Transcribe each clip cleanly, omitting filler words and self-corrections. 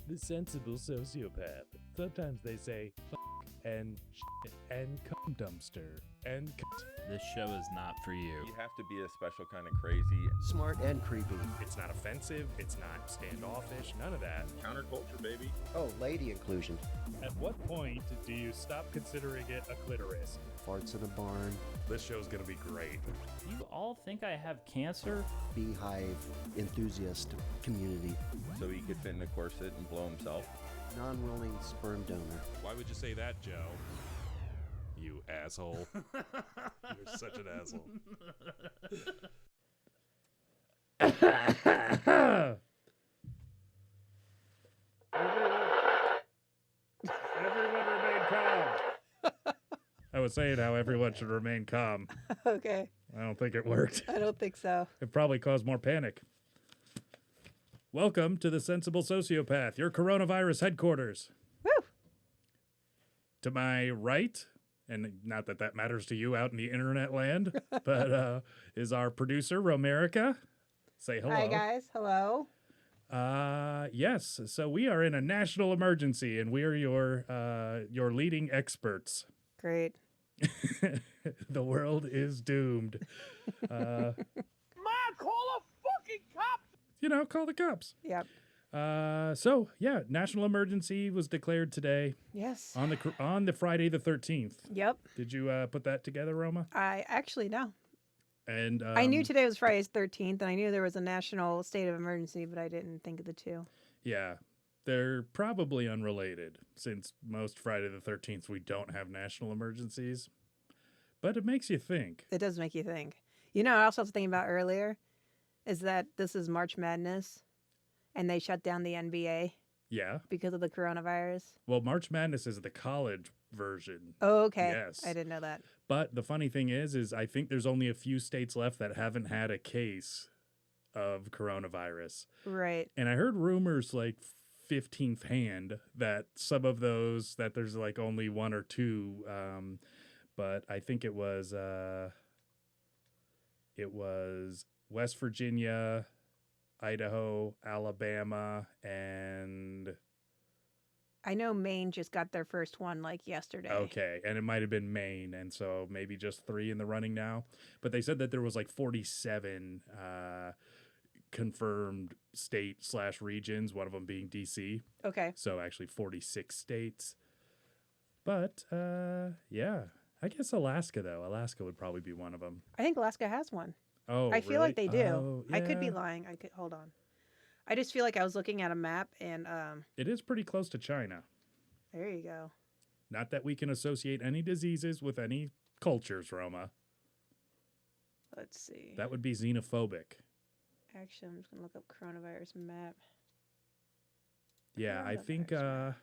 The sensible sociopath. Sometimes they say f and shit and cum dumpster and This show is not for you. You have to be a special kind of crazy. Smart and creepy. It's not offensive, it's not standoffish, none of that. Counterculture, baby. Oh, lady inclusion. At what point do you stop considering it a clitoris? Farts in a barn. This show's gonna be great. You all think I have cancer? Beehive enthusiast community. So he could fit in a corset and blow himself. Non-rolling sperm donor. Why would you say that, Joe? You asshole. You're such an asshole. Everyone remain calm. I was saying how everyone should remain calm. Okay. I don't think it worked. I don't think so. It probably caused more panic. Welcome to the Sensible Sociopath, your coronavirus headquarters. Woo! To my right, and not that that matters to you out in the internet land, but is our producer, Romerica. Say hello. Hi, guys. Hello. Yes, so we are in a national emergency, and we are your leading experts. Great. The world is doomed. Mom, call a fucking cop! Call the cops. Yep. So yeah, national emergency was declared today Yes. on the Friday the 13th. Yep. Did you put that together, Roma? I actually know. And I knew today was Friday's 13th, and I knew there was a national state of emergency, but I didn't think of the two. Yeah, they're probably unrelated since most Friday the 13th we don't have national emergencies. But it makes you think. It does make you think. What I also was thinking about earlier is that this is March Madness, and they shut down the NBA Yeah. because of the coronavirus. Well, March Madness is the college version. Oh, okay. Yes. I didn't know that. But the funny thing is I think there's only a few states left that haven't had a case of coronavirus. Right. And I heard rumors like 15th hand that some of those that there's like only one or two. But I think it was West Virginia, Idaho, Alabama, and I know Maine just got their first one like yesterday. okay, and it might have been Maine, and so maybe just 3 in the running now. But they said that there was like 47 confirmed state/regions, one of them being DC. Okay. So actually 46 states. But yeah, I guess Alaska though. Alaska would probably be one of them. I think Alaska has one. Oh, I feel like they do. Oh, I could be yeah. lying. Hold on. I just feel like I was looking at a map and It is pretty close to China. there you go. Not that we can associate any diseases with any cultures, Roma. Let's see. That would be xenophobic. Actually, I'm just gonna look up coronavirus map. Yeah, I think Coronavirus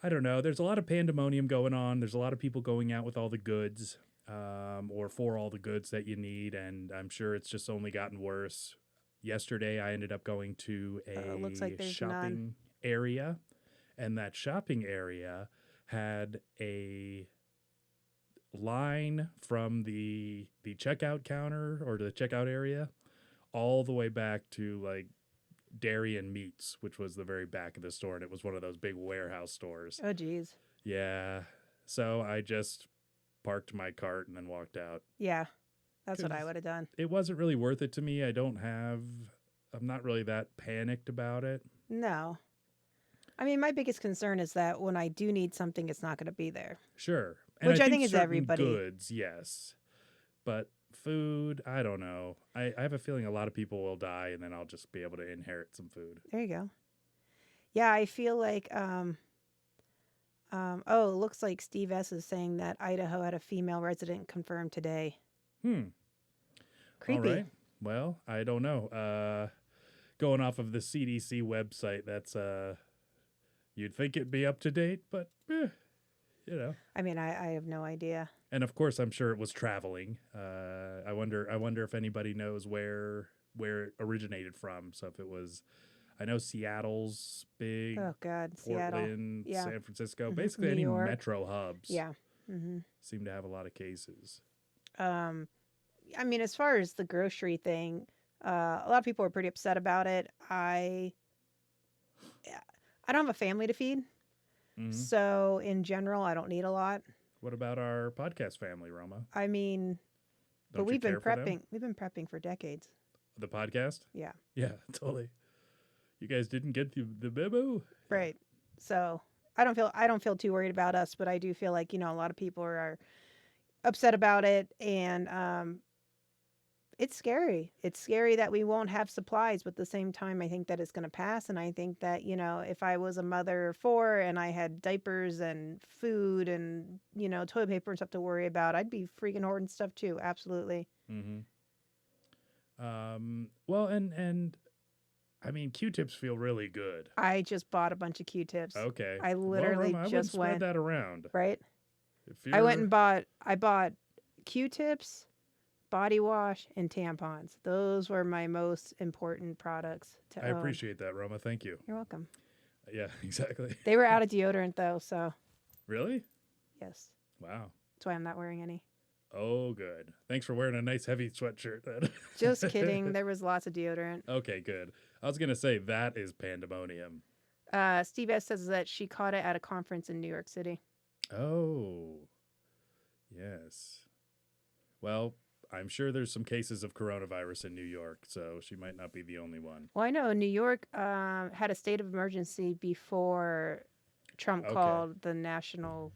I don't know. There's a lot of pandemonium going on. There's a lot of people going out with all the goods, or for all the goods that you need, and I'm sure it's just only gotten worse. Yesterday, I ended up going to a looks like there's shopping area, and that shopping area had a line from the checkout counter or the checkout area all the way back to like dairy and meats, which was the very back of the store, and it was one of those big warehouse stores. Oh, geez. Yeah. So I just parked my cart and then walked out. Yeah, that's what I 'Cause- would have done. It wasn't really worth it to me. I'm not really that panicked about it. No. I mean, my biggest concern is that when I do need something, it's not going to be there. Sure. Which I think is certain everybody. goods, yes. But food, I don't know. I have a feeling a lot of people will die, and then I'll just be able to inherit some food. There you go. Yeah, I feel like, it looks like Steve S. is saying that Idaho had a female resident confirmed today. Creepy. All right. Well, I don't know. Going off of the CDC website, that's you'd think it'd be up to date, but I mean, I have no idea. And of course, I'm sure it was traveling. I wonder if anybody knows where it originated from. So if it was, I know Seattle's big. Oh, God. Seattle. Portland, Yeah. San Francisco, Mhm. basically New any York. metro hubs. Yeah. Mm-hmm. Seem to have a lot of cases. I mean, as far as the grocery thing, a lot of people are pretty upset about it. I don't have a family to feed. Mhm. So in general, I don't need a lot. What about our podcast family, Roma? I mean, but Don't you we've been care for them? prepping. We've been prepping for decades. The podcast? Yeah. Yeah, totally. You guys didn't get the memo? Right. So I don't feel too worried about us, but I do feel like, a lot of people are upset about it, and it's scary. It's scary that we won't have supplies, but at the same time I think that it's going to pass, and I think that, if I was a mother of 4 and I had diapers and food and, toilet paper and stuff to worry about, I'd be freaking hoarding stuff too. Absolutely. Mm-hmm. Well, and I mean, Q-tips feel really good. I just bought a bunch of Q-tips. Okay. I literally Roma, I just wouldn't went spread that around. right. If I went you're- and bought Q-tips, body wash, and tampons. Those were my most important products to I own. appreciate that, Roma. Thank you. You're welcome. Yeah, exactly. They were out of deodorant though, so Really? yes. Wow. That's why I'm not wearing any. Oh, good. Thanks for wearing a nice heavy sweatshirt then. Just kidding. There was lots of deodorant. Okay, good. I was going to say that is pandemonium. Steve S says that she caught it at a conference in New York City. Oh, yes. Well, I'm sure there's some cases of coronavirus in New York, so she might not be the only one. Well, I know New York had a state of emergency before Trump Okay. called the national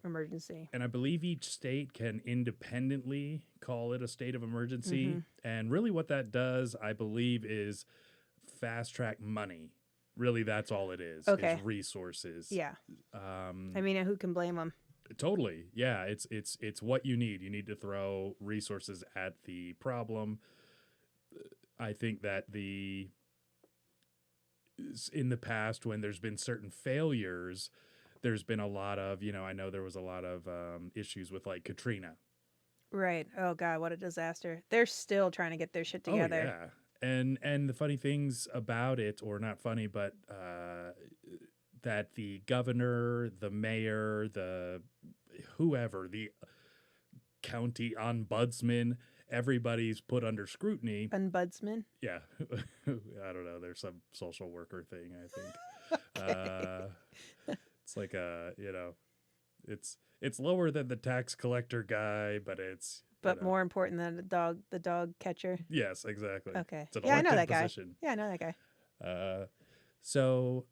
emergency. And I believe each state can independently call it a state of emergency. And really what that does, I believe, is fast track money. Really, that's all it is. Okay. Is resources. Yeah. I mean, who can blame them? Totally. Yeah, it's what you need. You need to throw resources at the problem. I think that in the past when there's been certain failures, there's been a lot of, I know there was a lot of issues with like Katrina. Right. Oh God, what a disaster. They're still trying to get their shit together. Oh, yeah. And the funny things about it, or not funny, but that the governor, the mayor, the whoever, the county ombudsman, everybody's put under scrutiny. Ombudsman. Yeah. I don't know. There's some social worker thing, I think. It's like it's lower than the tax collector guy, but it's more important than the dog catcher. Yes, exactly. Okay. It's an Yeah, I know elected that position. guy. Yeah, I know that guy. So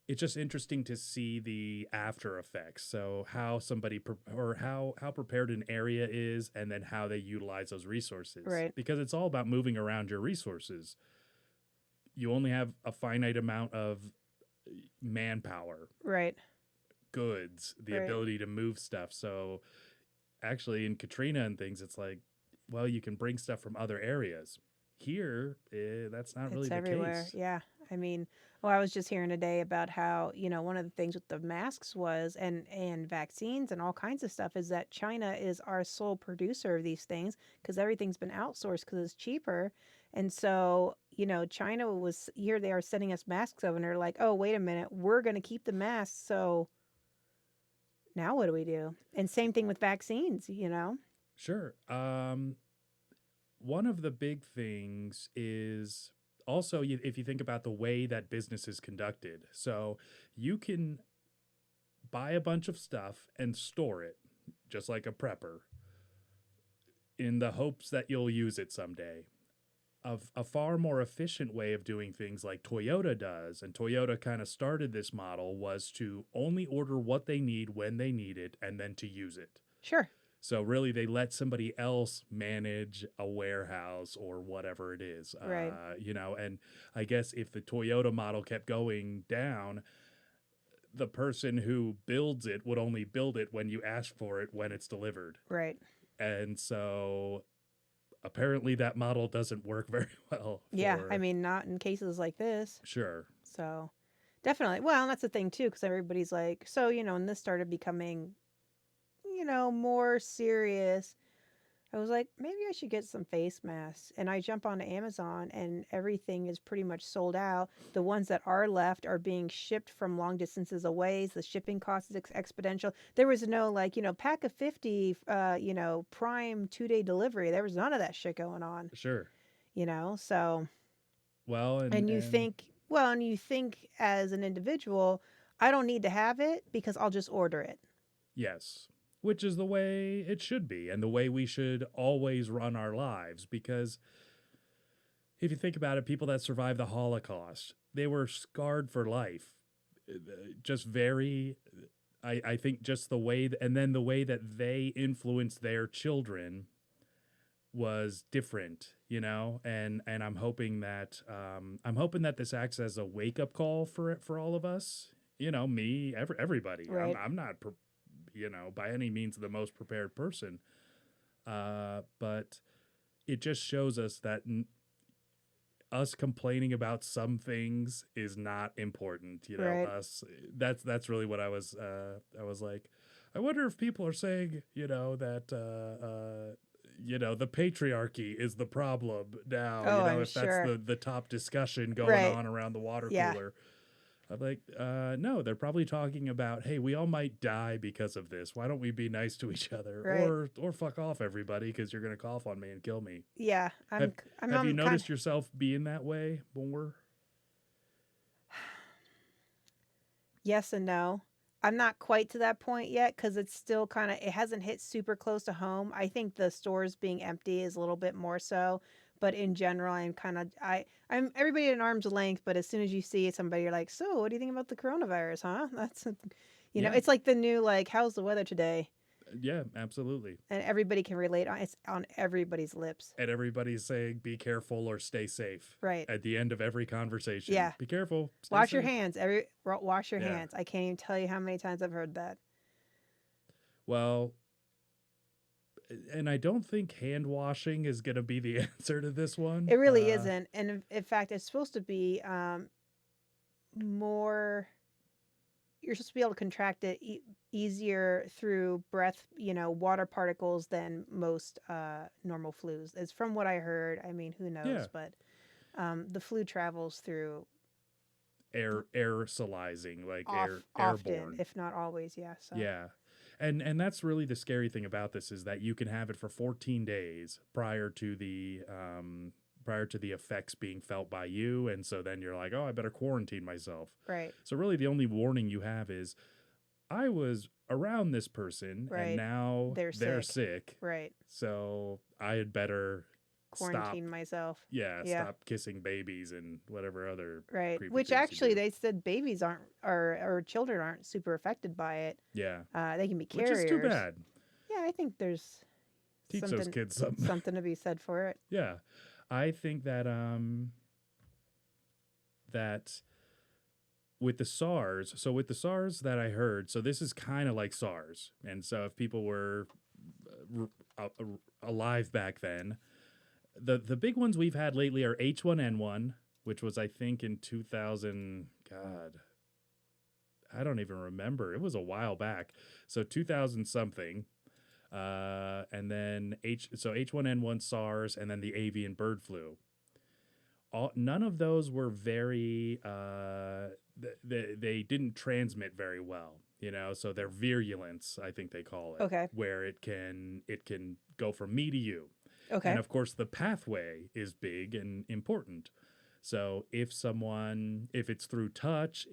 it's just interesting to see the after effects. So how somebody how prepared an area is, and then how they utilize those resources. Right. Because it's all about moving around your resources. You only have a finite amount of manpower, Right. goods, the Right. ability to move stuff. So actually in Katrina and things, it's like, well, you can bring stuff from other areas. Here, that's not really It's the everywhere. case. Yeah. I mean, I was just hearing today about how, one of the things with the masks was and vaccines and all kinds of stuff is that China is our sole producer of these things because everything's been outsourced because it's cheaper. And so, China was here, they are sending us masks over and they're like, oh, wait a minute, we're going to keep the masks. So now what do we do? And same thing with vaccines, Sure. One of the big things is also if you think about the way that business is conducted. So you can buy a bunch of stuff and store it, just like a prepper, in the hopes that you'll use it someday. A far more efficient way of doing things like Toyota does, and Toyota kind of started this model, was to only order what they need when they need it and then to use it. Sure. So really, they let somebody else manage a warehouse or whatever it is. Right. And I guess if the Toyota model kept going down, the person who builds it would only build it when you ask for it when it's delivered. Right. And so apparently that model doesn't work very well. Yeah. I mean, not in cases like this. Sure. So definitely. Well, and that's the thing too, because everybody's like, so, when this started becoming, more serious, I was like, maybe I should get some face masks. And I jump onto Amazon and everything is pretty much sold out. The ones that are left are being shipped from long distances away. So the shipping cost is exponential. There was no pack of 50, prime 2-day delivery. There was none of that shit going on, Sure. so. Well, And you think Well, and you think as an individual, I don't need to have it because I'll just order it. Yes. Which is the way it should be and the way we should always run our lives. Because if you think about it, people that survived the Holocaust, they were scarred for life. Just very, I think just the way, and then the way that they influenced their children was different, you know, and I'm hoping that this acts as a wake up call for all of us, you know, me, everybody. Right. I'm not, you know, by any means the most prepared person, but it just shows us that us complaining about some things is not important, you know. Right. That's really what I was like, I wonder if people are saying, you know, that you know, the patriarchy is the problem now. Oh, You know, I'm if that's sure. the top discussion going Right. on around the water Yeah. cooler. I'm like, no, they're probably talking about, hey, we all might die because of this. Why don't we be nice to each other, Right. or fuck off, everybody, because you're gonna cough on me and kill me. Yeah. Have you kind noticed yourself being that way more? yes and no. I'm not quite to that point yet because it's still kind of, it hasn't hit super close to home. I think the stores being empty is a little bit more so, but in general, I'm everybody at an arm's length. But as soon as you see somebody, you're like, so what do you think about the coronavirus? Huh? That's, you know, Yeah. it's like the new, like, how's the weather today? Yeah, absolutely. And everybody can relate on, it's on everybody's lips. And everybody's saying, be careful or stay safe. Right. At the end of every conversation. Yeah. Be careful. Stay Wash your safe. hands. Wash your Yeah. hands. I can't even tell you how many times I've heard that. Well, and I don't think hand washing is going to be the answer to this one. It really isn't. And in fact, it's supposed to be more, you're supposed to be able to contract it easier through breath, you know, water particles than most normal flus. It's from what I heard. I mean, who knows? Yeah. But the flu travels through aerosolizing, like often, airborne, if not always. Yeah. So. Yeah. And that's really the scary thing about this, is that you can have it for 14 days prior to the effects being felt by you, and so then you're like, oh, I better quarantine myself. Right. So really the only warning you have is, I was around this person, Right. and now they're sick. Right. So I had better Quarantine myself. Yeah, Yeah. stop kissing babies and whatever other Right. creepy Which things you actually do. they said babies aren't, or children aren't super affected by it. Yeah. They can be Which carriers. is too bad. Yeah, I think there's Teach those kids something. something to be said for it. Yeah. I think that that with the SARS, that I heard, so this is kind of like SARS. And so if people were alive back then, the big ones we've had lately are H1N1, which was, I think, in 2000, God, I don't even remember. It was a while back. So 2000 something. And then H1N1, SARS, and then the avian bird flu. None of those were very, they didn't transmit very well, you know, so their virulence, I think they call it. Okay. Where it can go from me to you. Okay. And of course the pathway is big and important. So if it's through touch,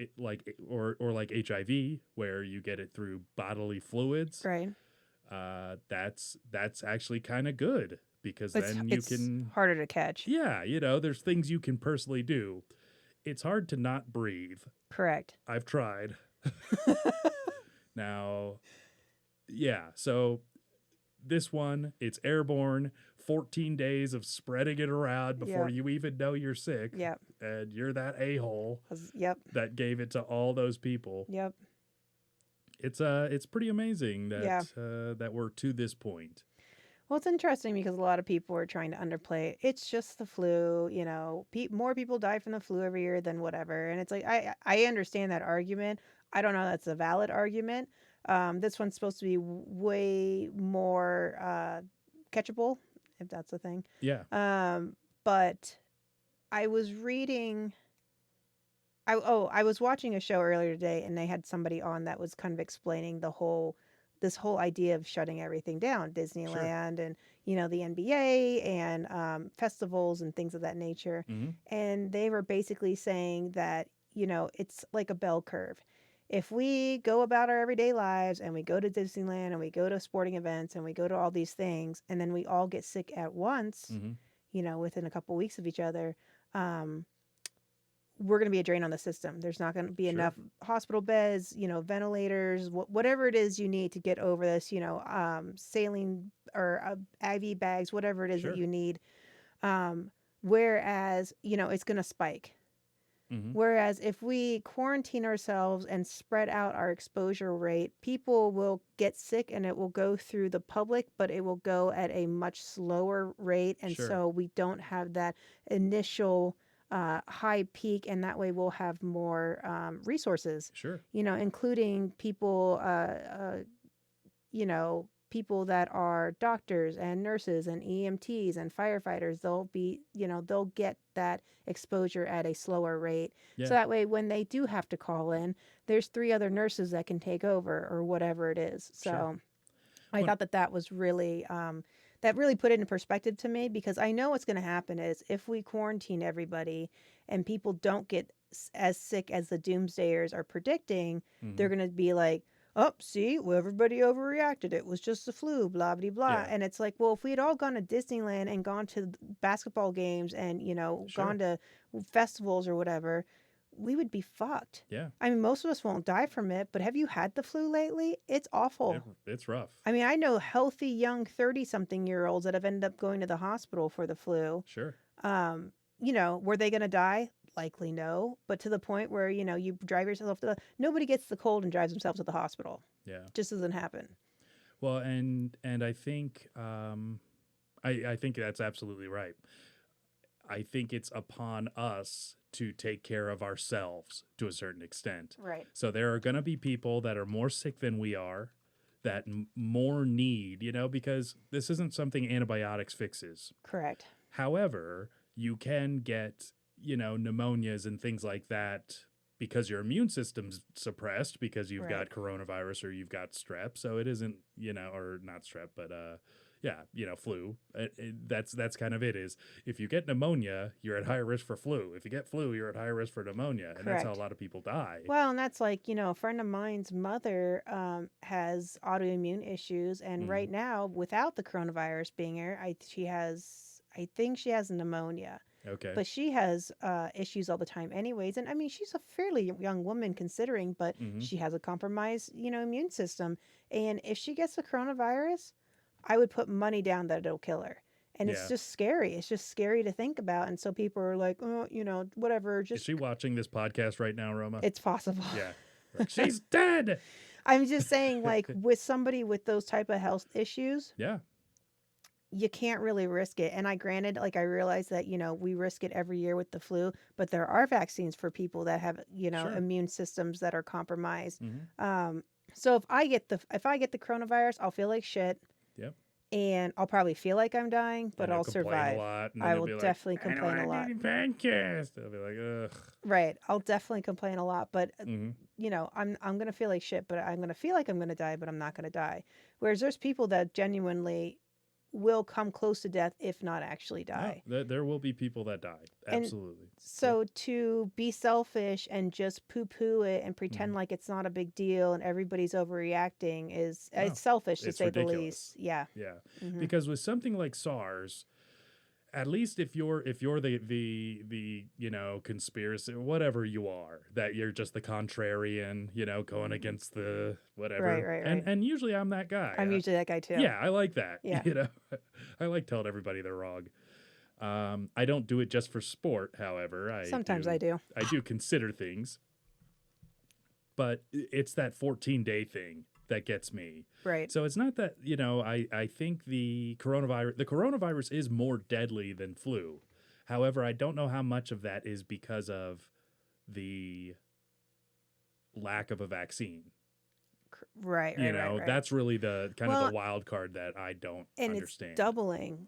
or like HIV, where you get it through bodily fluids, Right. That's actually kind of good, because It's, then it's harder to catch. yeah, you know, there's things you can personally do. It's hard to not breathe. Correct. I've tried. Now, yeah, so this one, it's airborne, 14 days of spreading it around before Yep. you even know you're sick. Yep. And you're that a-hole Yep. that gave it to all those people. Yep. It's pretty amazing that Yeah. that we're to this point. Well, it's interesting because a lot of people are trying to underplay it. It's just the flu, you know. More people die from the flu every year than whatever, and it's like I understand that argument. I don't know that's a valid argument. This one's supposed to be way more catchable, if that's a thing. Yeah. But I was reading. I was watching a show earlier today, and they had somebody on that was kind of explaining the whole this whole idea of shutting everything down, Sure. Disneyland and, the NBA and festivals and things of that nature. Hmm. And they were basically saying that, it's like a bell curve. If we go about our everyday lives and we go to Disneyland and we go to sporting events and we go to all these things and then we all get sick at once, Hmm. within a couple weeks of each other, um, we're going to be a drain on the system. There's not going to be Sure. enough hospital beds, ventilators, whatever it is you need to get over this, saline or IV bags, whatever it is Sure. that you need. Whereas, it's going to spike. Hmm. Whereas if we quarantine ourselves and spread out our exposure rate, people will get sick and it will go through the public, but it will go at a much slower rate. And Sure. so we don't have that initial high peak, and that way we'll have more resources, Sure. including people, people that are doctors and nurses and EMTs and firefighters. They'll be, they'll get that exposure at a slower rate. Yeah. So that way, when they do have to call in, there's 3 other nurses that can take over or whatever it is. So Sure. I Well- thought that was really, that really put it in perspective to me, because I know what's going to happen is if we quarantine everybody and people don't get as sick as the doomsdayers are predicting, they're Mhm. going to be like, oh, see, well, everybody overreacted. It was just the flu, blah, blah, blah. Yeah. And it's like, well, if we had all gone to Disneyland and gone to basketball games and, Sure. gone to festivals or whatever, we would be fucked. Yeah. I mean, most of us won't die from it, but have you had the flu lately? It's awful. It's rough. I mean, I know healthy young 30-something-year-olds that have ended up going to the hospital for the flu. Sure. Were they going to die? Likely no. But to the point where, you drive yourself to nobody gets the cold and drives themselves to the hospital. Yeah. Just doesn't happen. Well, and I think I think that's absolutely right. I think it's upon us to take care of ourselves to a certain extent. Right. So there are going to be people that are more sick than we are, that more need, because this isn't something antibiotics fixes. Correct. However, you can get, pneumonias and things like that because your immune system's suppressed because you've got coronavirus or you've got strep. So it isn't, or not strep, but flu. That's kind of it is. If you get pneumonia, you're at higher risk for flu. If you get flu, you're at higher risk for pneumonia. And that's how a Correct. lot of people die. Well, and that's like, a friend of mine's mother has autoimmune issues. And Mhm. right now, without the coronavirus being here, I think she has pneumonia. Okay. But she has issues all the time anyways. And I mean, she's a fairly young woman considering, but Mhm. she has a compromised, immune system. And if she gets the coronavirus, I would put money down that it'll kill her. And it's Yeah. just scary. It's just scary to think about. And so people are like, oh, whatever. Is Just she watching this podcast right now, Roma? it's possible. Yeah. Like, she's dead. I'm just saying, like, with somebody with those type of health issues, Yeah. you can't really risk it. And I realize that, we risk it every year with the flu, but there are vaccines for people that have, Sure. immune systems that are compromised. Mhm. So if I get the coronavirus, I'll feel like shit. Yep. And I'll probably feel like I'm dying, but And I'll complain survive. a lot, and I then will you'll be definitely like, I don't complain a wanna lot. do the podcast. I'll be like, ugh. Right. I'll definitely complain a lot, but Mhm. I'm gonna feel like shit, but I'm gonna feel like I'm gonna die, but I'm not gonna die. Whereas there's people that genuinely will come close to death, if not actually die. No, there will be people that die. And Absolutely. So to be selfish and just poo-poo it and pretend Mhm. like it's not a big deal and everybody's overreacting is No, it's selfish to it's say the ridiculous. least. Yeah. Yeah. Mhm. Because with something like SARS, at least if you're the conspiracy, whatever you are, that you're just the contrarian, going against the whatever. Right. And usually I'm that guy. I'm usually that guy too. Yeah, I like that. Yeah. I like telling everybody they're wrong. I don't do it just for sport, however. Sometimes I do. I do consider things. But it's that 14-day thing that gets me. Right. So it's not that, I think the coronavirus is more deadly than flu. However, I don't know how much of that is because of the lack of a vaccine. Right. That's really the kind of Well, the wild card that I don't and understand. it's doubling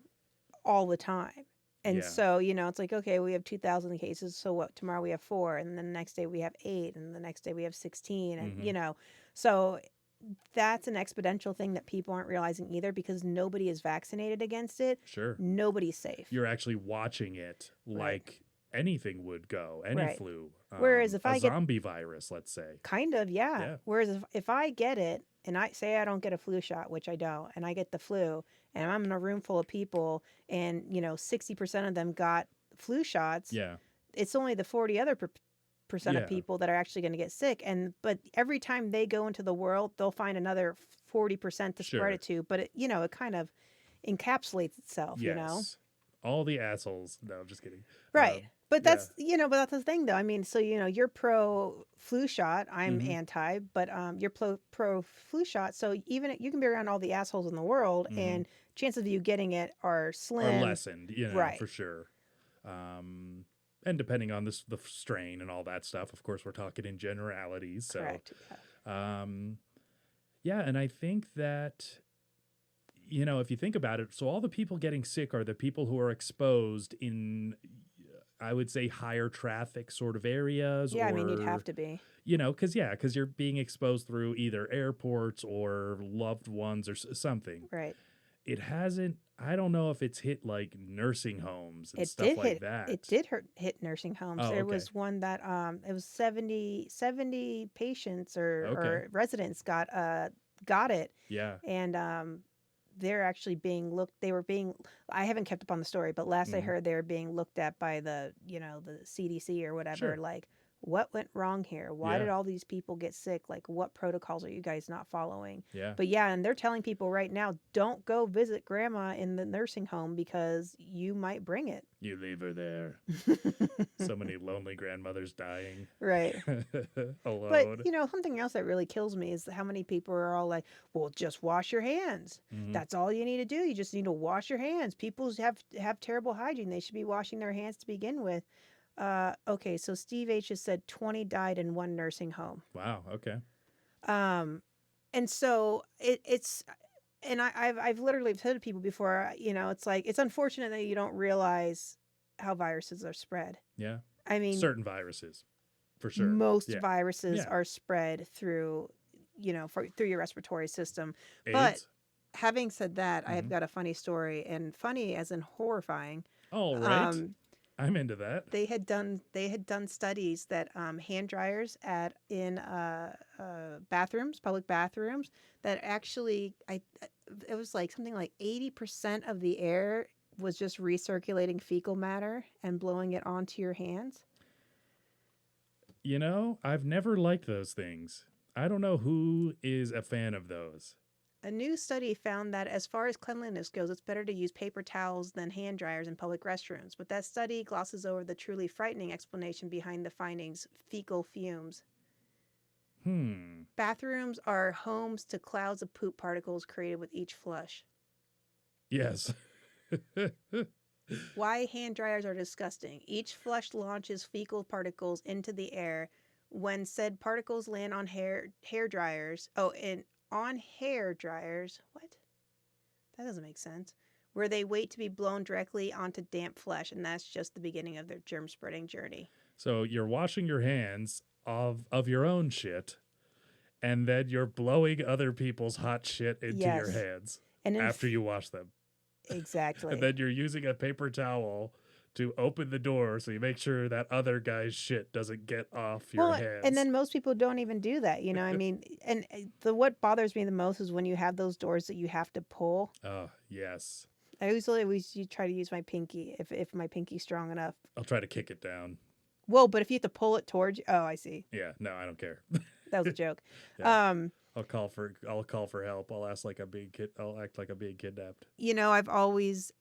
all the time. And Yeah. so, it's like, okay, we have 2,000 cases. So what? Tomorrow we have 4. And then the next day we have 8. And the next day we have 16. And, Mhm. so that's an exponential thing that people aren't realizing either, because nobody is vaccinated against it. Sure. Nobody's safe. You're actually watching it like anything would go, any Right. flu. Whereas if a I get zombie virus, let's say. kind of, yeah. Yeah. Whereas if I get it and I say I don't get a flu shot, which I don't, and I get the flu, and I'm in a room full of people, and 60% of them got flu shots, Yeah. it's only the 40 other percent Yeah. of people that are actually going to get sick. But every time they go into the world, they'll find another 40% to Sure. spread it to. But it kind of encapsulates itself, Yes. All the assholes. No, I'm just kidding. Right. But yeah. that's but that's the thing though. I mean, so you're pro flu shot, I'm Mhm. anti, but you're pro flu shot. So even you can be around all the assholes in the world, Mhm. and chances of you getting it are Are slim. lessened, Right. for sure. And depending on the strain and all that stuff, of course, we're talking in generalities. So, Correct. Yeah. yeah, and I think that, if you think about it, so all the people getting sick are the people who are exposed in, I would say, higher traffic sort of areas. Yeah, or, I mean, you'd have to be. because you're being exposed through either airports or loved ones or something. Right. It hasn't, I don't know if it's hit like nursing homes and It stuff did like hit. that. It did hit nursing homes. Oh, There okay. was one that it was 70 patients or Okay. residents got it, Yeah. and they're actually being looked. They were being. I haven't kept up on the story, but last I Mhm. heard they were being looked at by the the CDC or whatever. Sure. Like, what went wrong here? Why Yeah. did all these people get sick? Like, what protocols are you guys not following? Yeah. But yeah, and they're telling people right now, don't go visit grandma in the nursing home because you might bring it. You leave her there. So many lonely grandmothers dying Right. alone. But something else that really kills me is how many people are all like, well, just wash your hands. Mhm. That's all you need to do. You just need to wash your hands. People have terrible hygiene. They should be washing their hands to begin with. Okay, so Steve H has said 20 died in one nursing home. Wow. Okay. And so it's and I've literally told people before, it's like, it's unfortunate that you don't realize how viruses are spread. Yeah. I mean, Certain viruses, for sure. most Yeah. viruses Yeah. are spread through, through your respiratory system. AIDS? But having said that, Mhm. I've got a funny story, and funny as in horrifying. All right. I'm into that. They had done studies that hand dryers in bathrooms, public bathrooms, that actually it was like something like 80% of the air was just recirculating fecal matter and blowing it onto your hands. I've never liked those things. I don't know who is a fan of those. A new study found that as far as cleanliness goes, it's better to use paper towels than hand dryers in public restrooms. But that study glosses over the truly frightening explanation behind the findings: fecal fumes. Bathrooms are homes to clouds of poop particles created with each flush. Yes. Why hand dryers are disgusting. Each flush launches fecal particles into the air. When said particles land on hair dryers, on hair dryers, what? That doesn't make sense. Where they wait to be blown directly onto damp flesh, and that's just the beginning of their germ spreading journey. So you're washing your hands of your own shit, and then you're blowing other people's hot shit into your Yes. hands And after you wash them. Exactly. And then you're using a paper towel to open the door so you make sure that other guy's shit doesn't get off your hands. And then most people don't even do that, I mean, and what bothers me the most is when you have those doors that you have to pull. Oh, yes. I always try to use my pinky if my pinky's strong enough. I'll try to kick it down. Whoa, but if you have to pull it towards you, oh, I see. Yeah, no, I don't care. That was a joke. Yeah. I'll call for help. I'll act like I'm being kidnapped. I've always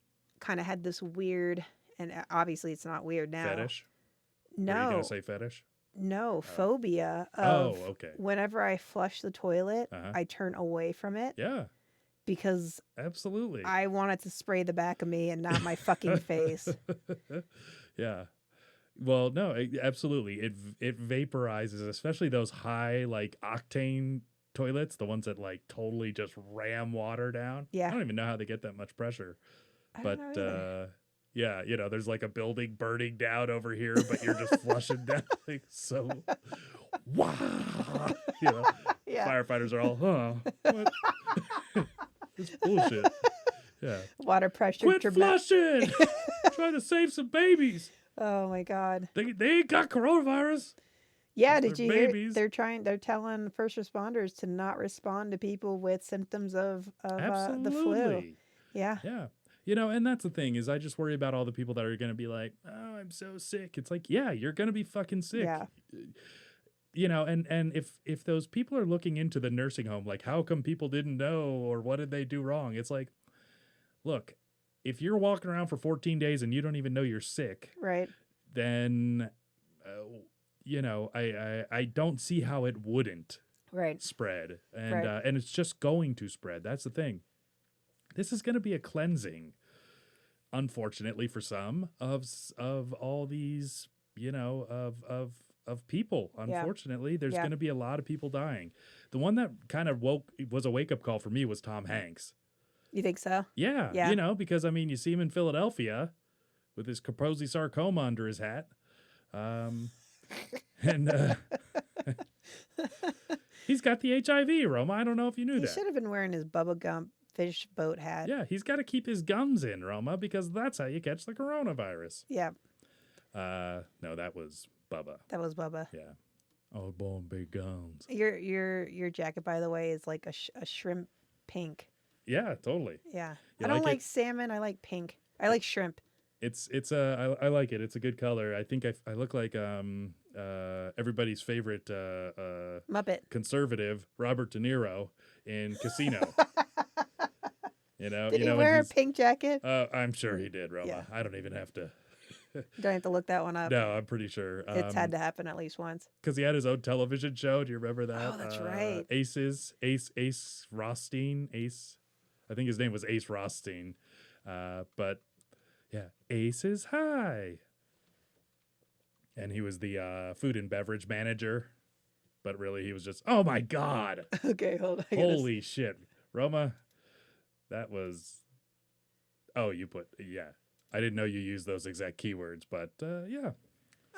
kind of had this weird, and obviously it's not weird now. Fetish? No. Were you going to say fetish? No, phobia of okay. whenever I flush the toilet, Uh-huh. I turn away from it Yeah, because absolutely. I want it to spray the back of me and not my fucking face. Yeah. Well, no, absolutely. It vaporizes, especially those high like octane toilets, the ones that like totally just ram water down. Yeah. I don't even know how they get that much pressure. I But don't know either. yeah, there's like a building burning down over here, but you're just flushing down. Like, so wow. You know, Yeah. firefighters are all, what? It's bullshit. Yeah. Water pressure. Quit flushing. Trying to save some babies. Oh my God. They ain't got coronavirus. Yeah, They're did you hear? babies. They're telling first responders to not respond to people with symptoms of the flu. Absolutely. Yeah. Yeah. You know, and that's the thing is I just worry about all the people that are going to be like, oh, I'm so sick. It's like, yeah, you're going to be fucking sick. Yeah. You know, and if those people are looking into the nursing home, like how come people didn't know or what did they do wrong? It's like, look, if you're walking around for 14 days and you don't even know you're sick, Right. then, you know, I don't see how it wouldn't Right. spread. And, Right. and it's just going to spread. That's the thing. This is going to be a cleansing, unfortunately for some, of all these, you know, of people. Unfortunately, there's Yeah. going to be a lot of people dying. The one that kind of was a wake-up call for me was Tom Hanks. You think so? Yeah, Yeah. you know, because, I mean, you see him in Philadelphia with his Kaposi sarcoma under his hat. And he's got the HIV, Roma. I don't know if you knew He that. should have been wearing his Bubba Gump fish boat hat. Yeah, he's got to keep his gums in, Roma, because that's how you catch the coronavirus. Yeah. No, that was Bubba. That was Bubba. Yeah. Oh, born big guns. Your jacket, by the way, is like a shrimp pink. Yeah, totally. Yeah. You I don't like like it? salmon. I like pink. I like shrimp. I like it. It's a good color. I think I look like everybody's favorite Muppet. conservative, Robert De Niro in Casino. You know, Did you he know, and wear a he's- pink jacket? I'm sure he did, Roma. Yeah. I don't even have to. Don't have to look that one up. No, I'm pretty sure. It's had to happen at least once. Because he had his own television show. Do you remember that? Oh, that's right. Ace Rothstein. I think his name was Ace Rothstein. But yeah, Ace is high. And he was the food and beverage manager. But really, he was just, oh my God. Okay, hold on. Holy shit. Roma, that was, yeah. I didn't know you used those exact keywords, but yeah.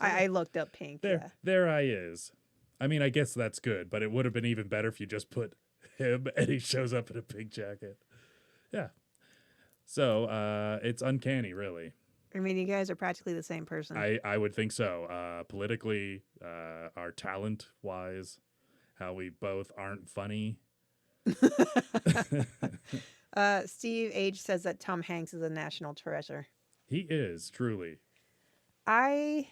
I looked up pink. Yeah. There I is. I mean, I guess that's good, but it would have been even better if you just put him and he shows up in a pink jacket. Yeah. So it's uncanny, really. I mean, you guys are practically the same person. I would think so. Politically, our talent-wise, how we both aren't funny. Steve H says that Tom Hanks is a national treasure. He is, truly. I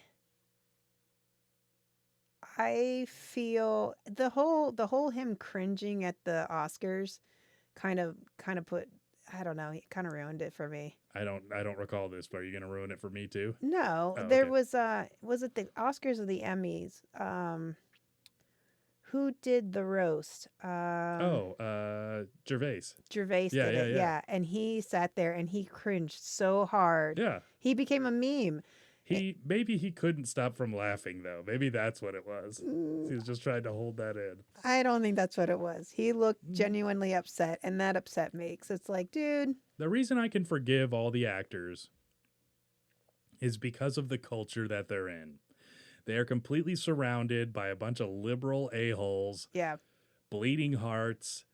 feel the whole him cringing at the Oscars kind of put, I don't know, he kind of ruined it for me. I don't recall this, but are you going to ruin it for me too? No, Oh, there okay. was it the Oscars or the Emmys? Who did the roast? Gervais. Gervais Yeah, did yeah, it. yeah. Yeah, and he sat there and he cringed so hard. Yeah. He became a meme. Maybe he couldn't stop from laughing though. Maybe that's what it was. He was just trying to hold that in. I don't think that's what it was. He looked genuinely upset, and that upset me. 'Cause it's like, dude. The reason I can forgive all the actors is because of the culture that they're in. They are completely surrounded by a bunch of liberal a-holes, Yeah. bleeding hearts.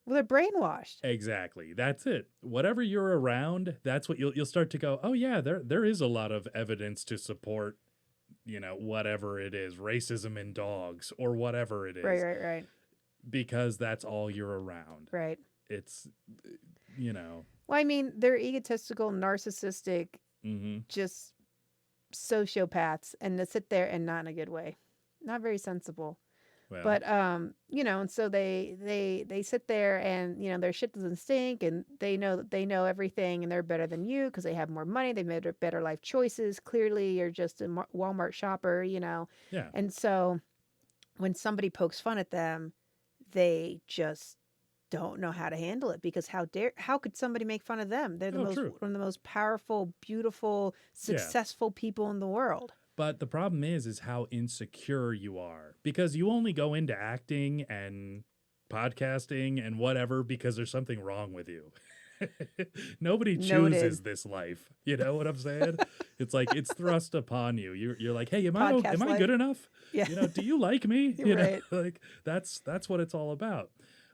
Well, they're brainwashed. Exactly. That's it. Whatever you're around, that's what you'll start to go, oh yeah, there is a lot of evidence to support, you know, whatever it is, racism in dogs or whatever it is. Right. Because that's all you're around. Right. It's, you know. Well, I mean, they're egotistical, narcissistic, just sociopaths, and to sit there and not in a good way. Not very sensible. Well, But you know, and so they sit there and, you know, their shit doesn't stink, and they know everything, and they're better than you because they have more money, they made better life choices. Clearly, you're just a Walmart shopper, you know. yeah. And so when somebody pokes fun at them, they just don't know how to handle it, because how could somebody make fun of them? They're one of the most powerful, beautiful, successful people in the world. But the problem is how insecure you are, because you only go into acting and podcasting and whatever because there's something wrong with you. Nobody Noted. chooses this life. You know what I'm saying? It's like it's thrust upon you. You're like, hey, am I Podcast life. good enough? Yeah. You know, do you like me? You're You know, right. like that's what it's all about.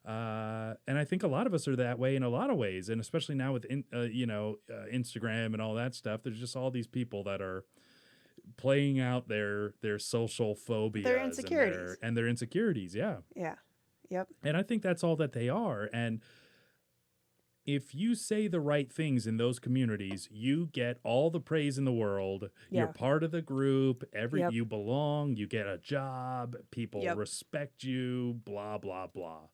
And I think a lot of us are that way in a lot of ways, and especially now with Instagram and all that stuff. There's just all these people that are playing out their social phobias, insecurities. and their insecurities. Yeah. Yeah. Yep. And I think that's all that they are. And if you say the right things in those communities, you get all the praise in the world. You're Yeah. part of the group. Yep. You belong. You get a job. People Yep. respect you. Blah blah blah.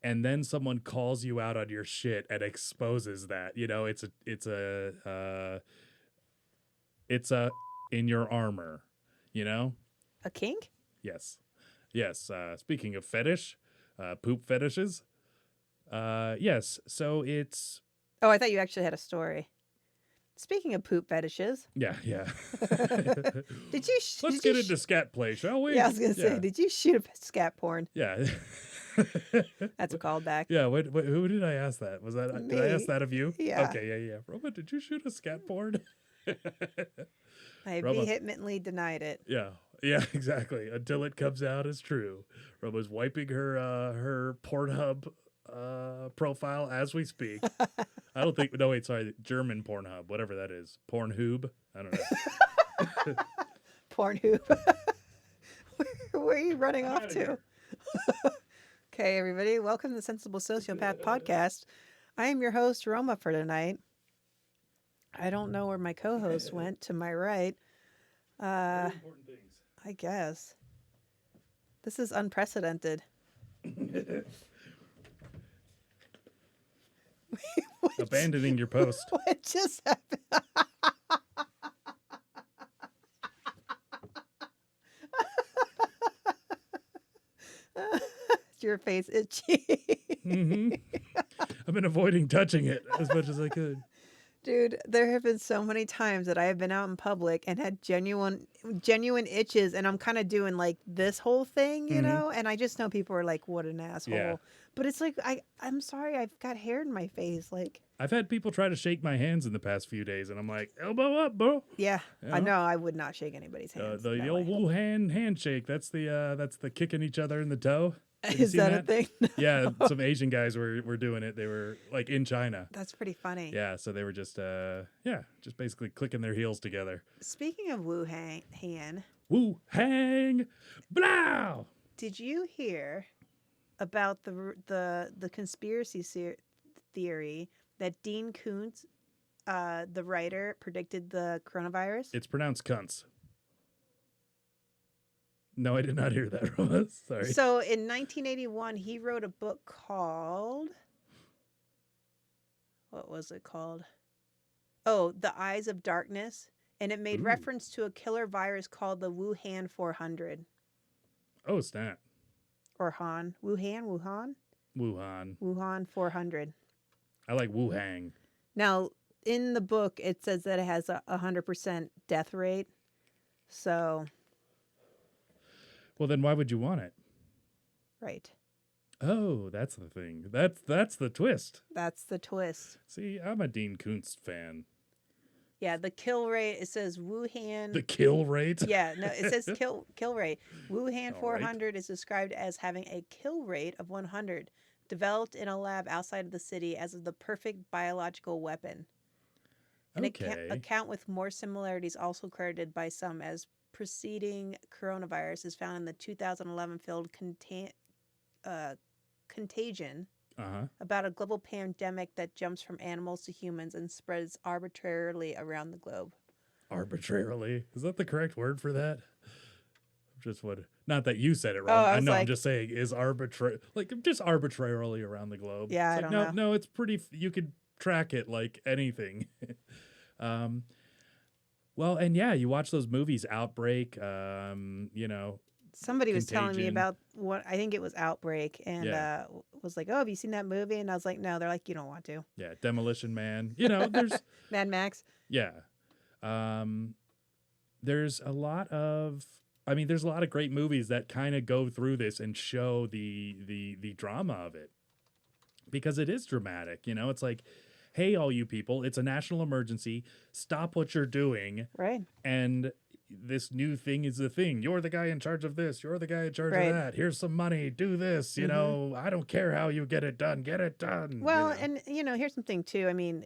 And then someone calls you out on your shit and exposes that. You know, it's a in your armor. You know. A kink? Yes. Speaking of fetish, poop fetishes. Yes. So it's Oh, I thought you actually had a story. Speaking of poop fetishes, yeah. did you? Let's get into scat play, shall we? Yeah, I was gonna say, did you shoot a scat porn? Yeah. That's a callback. Yeah. Who did I ask that? Was that did I ask Me. that of you? Yeah. Okay. Yeah. Roma, did you shoot a scat porn? I Roma. vehemently denied it. Yeah. Yeah. Exactly. Until it comes out as true. Roma's wiping her Pornhub profile as we speak. I don't think. No, wait. Sorry. German Pornhub, whatever that is. Pornhub. I don't know. Pornhub. Where are you running off to? Okay, everybody. Welcome to the Sensible Sociopath podcast. I am your host, Roma, for tonight. I don't know where my co-host went to my right. I guess. This is unprecedented. Abandoning your post. What just happened? Is your face itchy? I've been avoiding touching it as much as I could. Dude, there have been so many times that I have been out in public and had genuine itches, and I'm kind of doing like this whole thing, you know, and I just know people are like, "What an asshole!" Yeah. But it's like I'm sorry, I've got hair in my face, like. I've had people try to shake my hands in the past few days, and I'm like, elbow up, bro. Yeah, You I know? know I would not shake anybody's hands. The that old way. Wuhan handshake. That's the kicking each other in the toe. Have you Is seen that a thing? Yeah, some Asian guys were doing it. They were like in China. That's pretty funny. Yeah, so they were just basically clicking their heels together. Speaking of Wuhan, Wu hang, blow. did you hear about the conspiracy theory that Dean Koontz, the writer, predicted the coronavirus? It's pronounced cunts. No, I did not hear that, Roma. Sorry. So in 1981, he wrote a book called, what was it called? Oh, The Eyes of Darkness. And it made Ooh. reference to a killer virus called the Wuhan 400. Oh, snap. Or Han. Wuhan? Wuhan 400. I like Wu hang. Now, in the book, it says that it has a 100% death rate. So, Well, then why would you want it? right. Oh, that's the thing. That's the twist. That's the twist. See, I'm a Dean Koontz fan. Yeah, the kill rate, it says Wuhan. The kill rate? Yeah, no, it says kill rate. Wuhan All 400 is described as having a kill rate of 100, developed in a lab outside of the city as the perfect biological weapon. An Okay. account with more similarities also credited by some as preceding coronavirus is found in the 2011 film Contagion, Uh-huh. about a global pandemic that jumps from animals to humans and spreads arbitrarily around the globe. Arbitrarily. Is that the correct word for that? Just what? Not that you said it Oh, wrong. I I was know. I'm like- just saying is just arbitrarily around the globe. Yeah, It's I like, don't know. No, it's pretty. You could track it like anything. Well, and yeah, you watch those movies, Outbreak. Somebody was telling me Contagion. about what I think it was Outbreak, and Yeah. was like, "Oh, have you seen that movie?" And I was like, "No." They're like, "You don't want to." Yeah, Demolition Man. There's Mad Max. yeah. There's a lot of great movies that kind of go through this and show the drama of it. because it is dramatic. You know, it's like, hey, all you people, it's a national emergency. Stop what you're doing. Right. And this new thing is the thing. You're the guy in charge of this. You're the guy in charge Right. of that. Here's some money. Do this. You know, I don't care how you get it done. Get it done. Well, you know? and here's something too. I mean,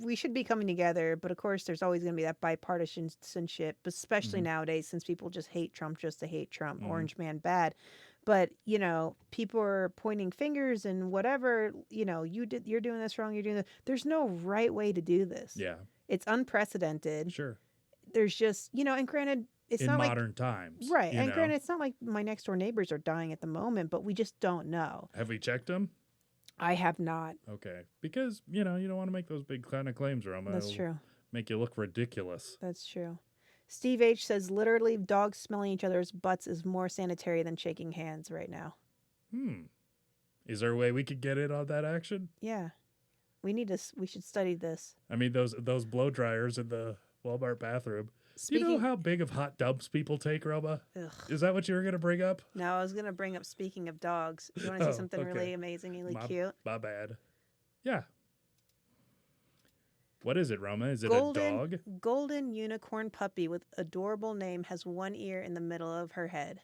we should be coming together, but of course, there's always going to be that bipartisanship, especially nowadays, since people just hate Trump just to hate Trump. Orange man bad. But people are pointing fingers and whatever. You're doing this wrong. You're doing this. There's no right way to do this. Yeah, It's unprecedented. sure. There's just and granted, it's in not modern times. right. you And know? granted, it's not like my next door neighbors are dying at the moment, but we just don't know. Have we checked them? I have not. Okay. Because, you don't want to make those big kind of claims, Roma. That's It'll true. Make you look ridiculous. That's true. Steve H says literally dogs smelling each other's butts is more sanitary than shaking hands right now. Is there a way we could get in on that action? Yeah. We should study this. I mean, those blow dryers in the Walmart bathroom. Do you know how big of hot dumps people take, Roma? Ugh. Is that what you were going to bring up? No, I was going to bring up speaking of dogs. You want to see something okay. really amazingly cute? My bad. Yeah. What is it, Roma? Is it a dog? Golden unicorn puppy with adorable name has one ear in the middle of her head.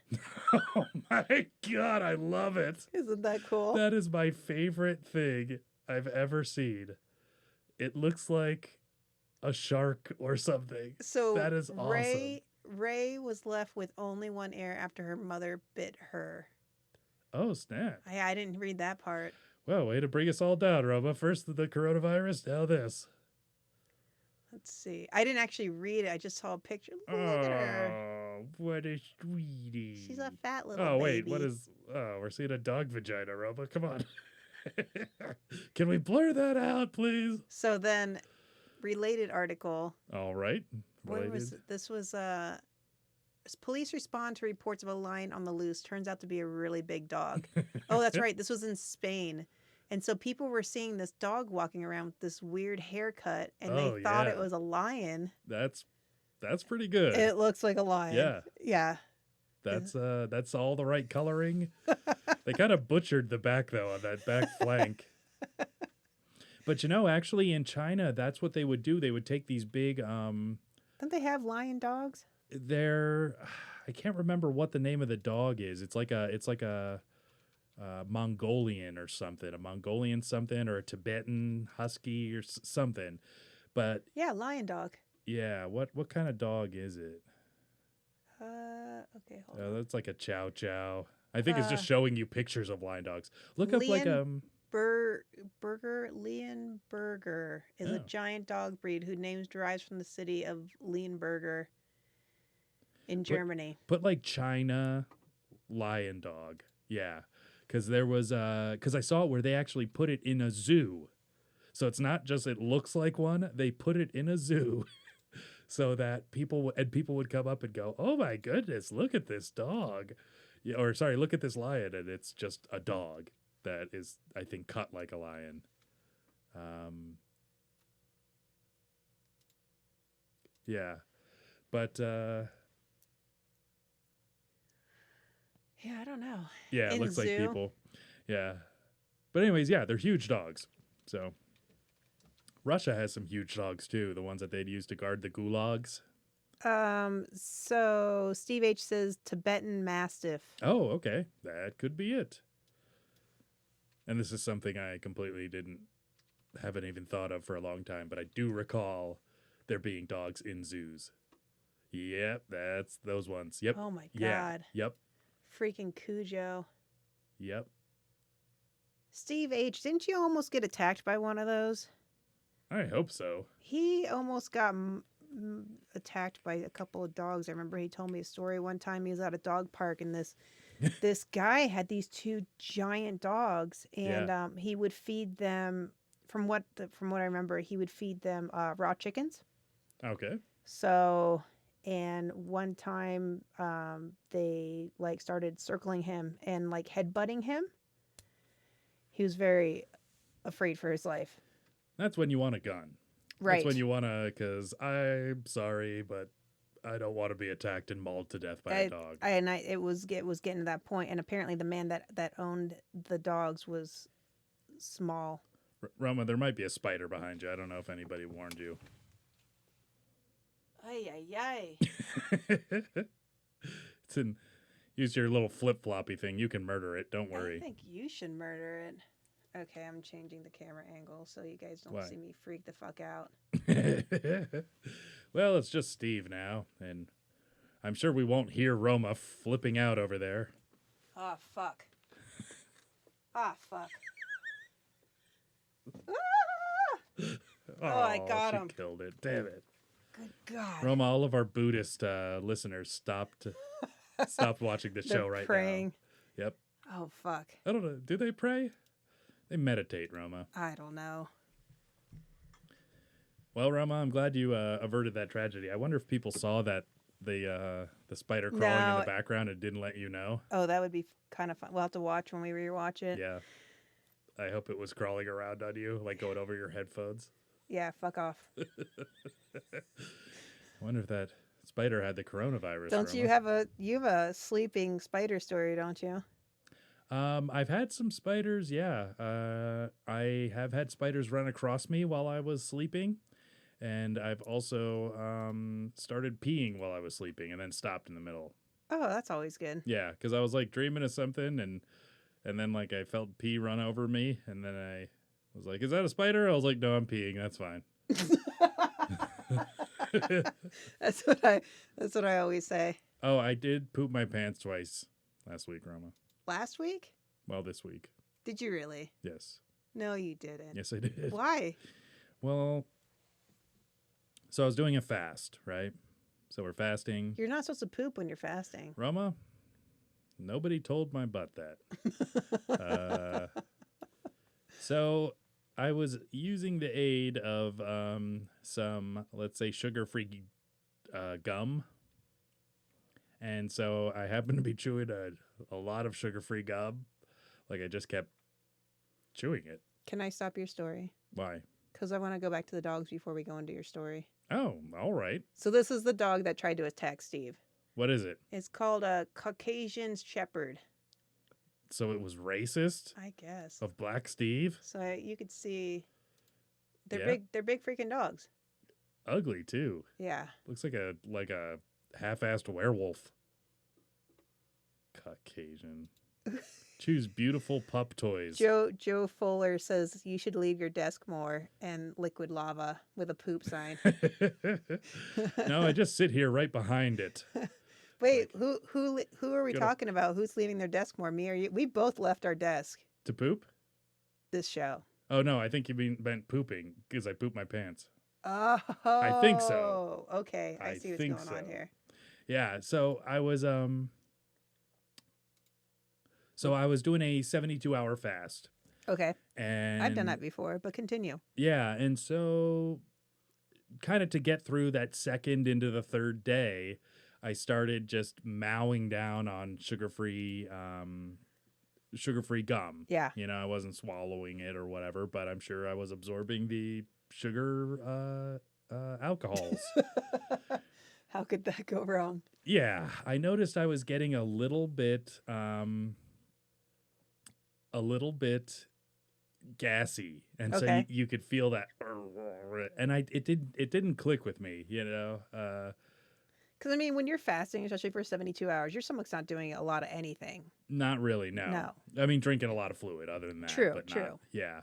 Oh my God, I love it. Isn't that cool? That is my favorite thing I've ever seen. It looks like a shark or something. So that is awesome. Ray was left with only one ear after her mother bit her. Oh, snap. I didn't read that part. Well, way to bring us all down, Roma. First the coronavirus, now this. Let's see. I didn't actually read it. I just saw a picture. Look at her. Oh, what a sweetie. She's a fat little Oh, wait, baby. what is... Oh, we're seeing a dog vagina, Roma. Come on. Can we blur that out, please? So then, related article. All right. What was it? This was police respond to reports of a lion on the loose. Turns out to be a really big dog. Oh, that's right. This was in Spain. And so people were seeing this dog walking around with this weird haircut, and they thought it was a lion. That's pretty good. It looks like a lion. Yeah. Yeah. That's all the right coloring. They kind of butchered the back though on that back flank. But actually in China, that's what they would do. They would take these big Don't they have lion dogs? I can't remember what the name of the dog is. It's like a Mongolian or something, a Mongolian something, or a Tibetan husky or something. But yeah, lion dog. Yeah, what kind of dog is it? Okay, hold on. That's like a chow chow. I think it's just showing you pictures of lion dogs. Look up Leonberger is a giant dog breed whose name derives from the city of Leonberger in Germany. Put like China lion dog. Yeah. Because there was because I saw it where they actually put it in a zoo. So it's not just it looks like one, they put it in a zoo. So that people would come up and go, "Oh my goodness, look at this dog." Yeah, or sorry, look at this lion, and it's just a dog that is, I think, cut like a lion. Yeah. But yeah, I don't know. Yeah, it In looks like zoo? people. Yeah. But anyways, yeah, they're huge dogs. So Russia has some huge dogs too, the ones that they'd use to guard the gulags. So Steve H says Tibetan Mastiff. Oh, okay. That could be it. And this is something I completely haven't even thought of for a long time, but I do recall there being dogs in zoos. Yep, that's those ones. Yep. Oh my Yeah. God. Yep. Freaking Cujo. Yep. Steve H, didn't you almost get attacked by one of those? I hope so. He almost got attacked by a couple of dogs. I remember he told me a story one time. He was at a dog park, and this guy had these two giant dogs, and he would feed them. From what I remember, he would feed them raw chickens. Okay. So, and one time they like started circling him and like headbutting him. He was very afraid for his life. That's when you want a gun. Right. That's when you want to, because I'm sorry, but I don't want to be attacked and mauled to death by a dog. It was getting to that point, and apparently the man that owned the dogs was small. Roma, there might be a spider behind you. I don't know if anybody warned you. Ay, ay, ay. It's in. Use your little flip floppy thing. You can murder it. Don't I worry. think you should murder it. Okay, I'm changing the camera angle so you guys don't Why? see me freak the fuck out. Well, it's just Steve now, and I'm sure we won't hear Roma flipping out over there. Ah, fuck. Ah, fuck. Ah! Oh, I got she him. killed it. Damn it. Good God. Roma, all of our Buddhist listeners stopped watching the They're show right praying. now. Yep. Oh, fuck. I don't know. Do they pray? They meditate, Roma. I don't know. Well, Roma, I'm glad you averted that tragedy. I wonder if people saw that the spider crawling in No. the background and didn't let you know. Oh, that would be kind of fun. We'll have to watch when we rewatch it. Yeah. I hope it was crawling around on you, like going over your headphones. Yeah, fuck off. I wonder if that spider had the coronavirus. Don't you Roma. have a sleeping spider story, don't you? I've had some spiders, yeah. I have had spiders run across me while I was sleeping. And I've also started peeing while I was sleeping and then stopped in the middle. Oh, that's always good. Yeah, because I was like dreaming of something and then like I felt pee run over me and then I was like, is that a spider? I was like, no, I'm peeing. That's fine. That's what I always say. Oh, I did poop my pants twice last week, Roma. Last week? Well, this week. Did you really? Yes. No, you didn't. Yes, I did. Why? Well, so I was doing a fast, right? So we're fasting. You're not supposed to poop when you're fasting. Roma, nobody told my butt that. So I was using the aid of some, let's say, sugar-free gum. And so I happened to be chewing a lot of sugar-free gum. Like I just kept chewing it. Can I stop your story? Why? Because I want to go back to the dogs before we go into your story. Oh, all right. So this is the dog that tried to attack Steve. What is it? It's called a Caucasian Shepherd, So it was racist I guess. of Black Steve? So you could see they're Yeah. big. They're big freaking dogs. Ugly, too. Yeah. Looks like a half-assed werewolf. Caucasian. Choose beautiful pup toys. Joe Fuller says you should leave your desk more, and liquid lava with a poop sign. No, I just sit here right behind it. Wait, who are we Go to- talking about? Who's leaving their desk more? Me or you? We both left our desk To poop? this show. Oh, no, I think you meant pooping because I pooped my pants. Oh, think so. Okay, I I see what's think going on so. here. Yeah, so I was doing a 72-hour fast. Okay, And I've done that before, but continue. Yeah, and so kind of to get through that second into the third day, I started just mowing down on sugar-free gum. Yeah. You know, I wasn't swallowing it or whatever, but I'm sure I was absorbing the sugar alcohols. How could that go wrong? Yeah, I noticed I was getting a little bit gassy, and so Okay. you could feel that, and it didn't click with me, you know. Because I mean, when you're fasting, especially for 72 hours, your stomach's not doing a lot of anything. Not really, no. No. I mean, drinking a lot of fluid other than that. True, but true. Not, yeah.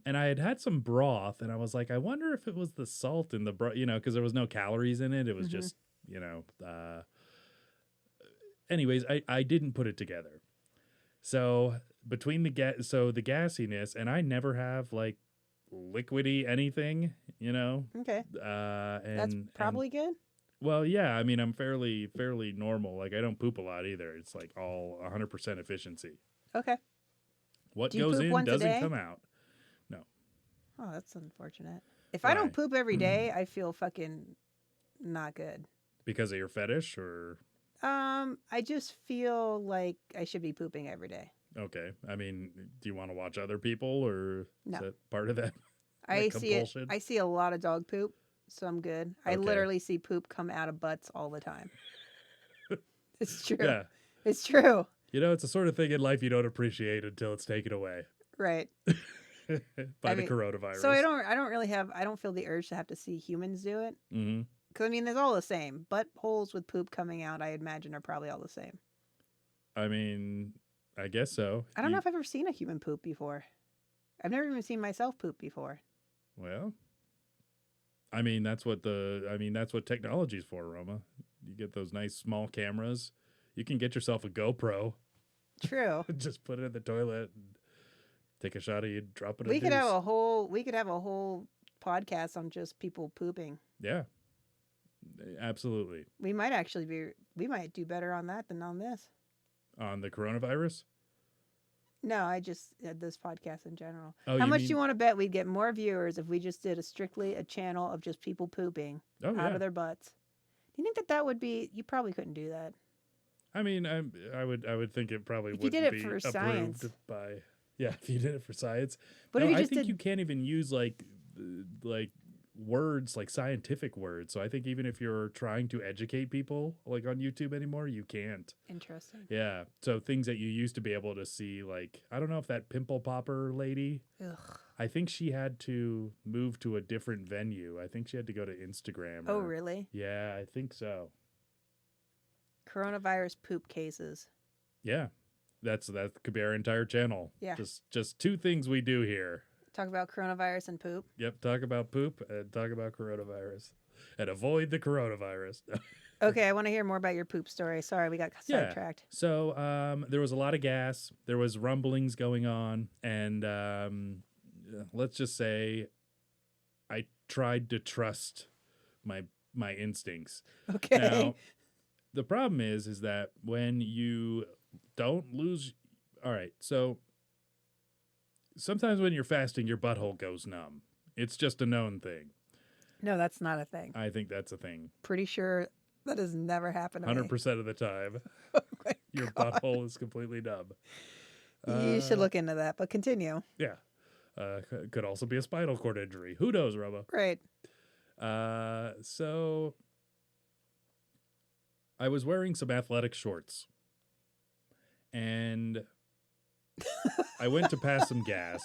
And I had some broth, and I was like, I wonder if it was the salt in the broth, you know, because there was no calories in it. It was Mhm. just, you know. Anyways, I didn't put it together. So between the gassiness, and I never have like liquidy anything, you know. Okay, And that's probably good. well, yeah. I mean, I'm fairly normal. Like I don't poop a lot either. It's like all 100% efficiency. Okay. What Do you goes poop in once a doesn't day? come out. Oh, that's unfortunate. If I don't Why? poop every day, I feel fucking not good. Because of your fetish, or I just feel like I should be pooping every day. okay. I mean, do you want to watch other people, or No. is that part of that? I That see it. compulsion? I see a lot of dog poop, so I'm good. I Okay. literally see poop come out of butts all the time. It's true. Yeah. It's true. You know, it's the sort of thing in life you don't appreciate until it's taken away. Right. by I the mean, coronavirus. So I don't feel the urge to have to see humans do it. Mm-hmm. Because I mean, there's all the same. Buttholes with poop coming out, I imagine, are probably all the same. I mean, I guess so. I don't know if I've ever seen a human poop before. I've never even seen myself poop before. Well, I mean, that's what technology's for, Roma. You get those nice small cameras. You can get yourself a GoPro. True. Just put it in the toilet and take a shot of you, drop it. We could have a whole podcast on just people pooping. Yeah, absolutely. We might do better on that than on this. On the coronavirus? No, I just this podcast in general. Oh, How you much mean- do you want to bet we'd get more viewers if we just did strictly a channel of just people pooping Oh, out yeah. of their butts? Do you think that would be? You probably couldn't do that. I mean, I would think it probably If you would did it be for approved science. by. Yeah, if you did it for science. But No, if you I just think did, you can't even use like words, like scientific words. So I think even if you're trying to educate people like on YouTube anymore, you can't. interesting. Yeah. So things that you used to be able to see, like, I don't know if that pimple popper lady, Ugh. I think she had to move to a different venue. I think she had to go to Instagram. Oh, or- really? Yeah, I think so. Coronavirus poop cases. Yeah. That could be our entire channel. Yeah. Just two things we do here. Talk about coronavirus and poop. Yep, talk about poop and talk about coronavirus. And avoid the coronavirus. Okay, I want to hear more about your poop story. Sorry, we got Yeah. sidetracked. So there was a lot of gas. There was rumblings going on. And let's just say I tried to trust my instincts. Okay. Now, the problem is that when you don't lose... All right, so sometimes when you're fasting, your butthole goes numb. It's just a known thing. No, that's not a thing. I think that's a thing. Pretty sure that has never happened to me. 100% of the time, Oh my your God. butthole is completely numb. You should look into that, but continue. Yeah. Could also be a spinal cord injury. Who knows, Robo? Great. So I was wearing some athletic shorts. And I went to pass some gas.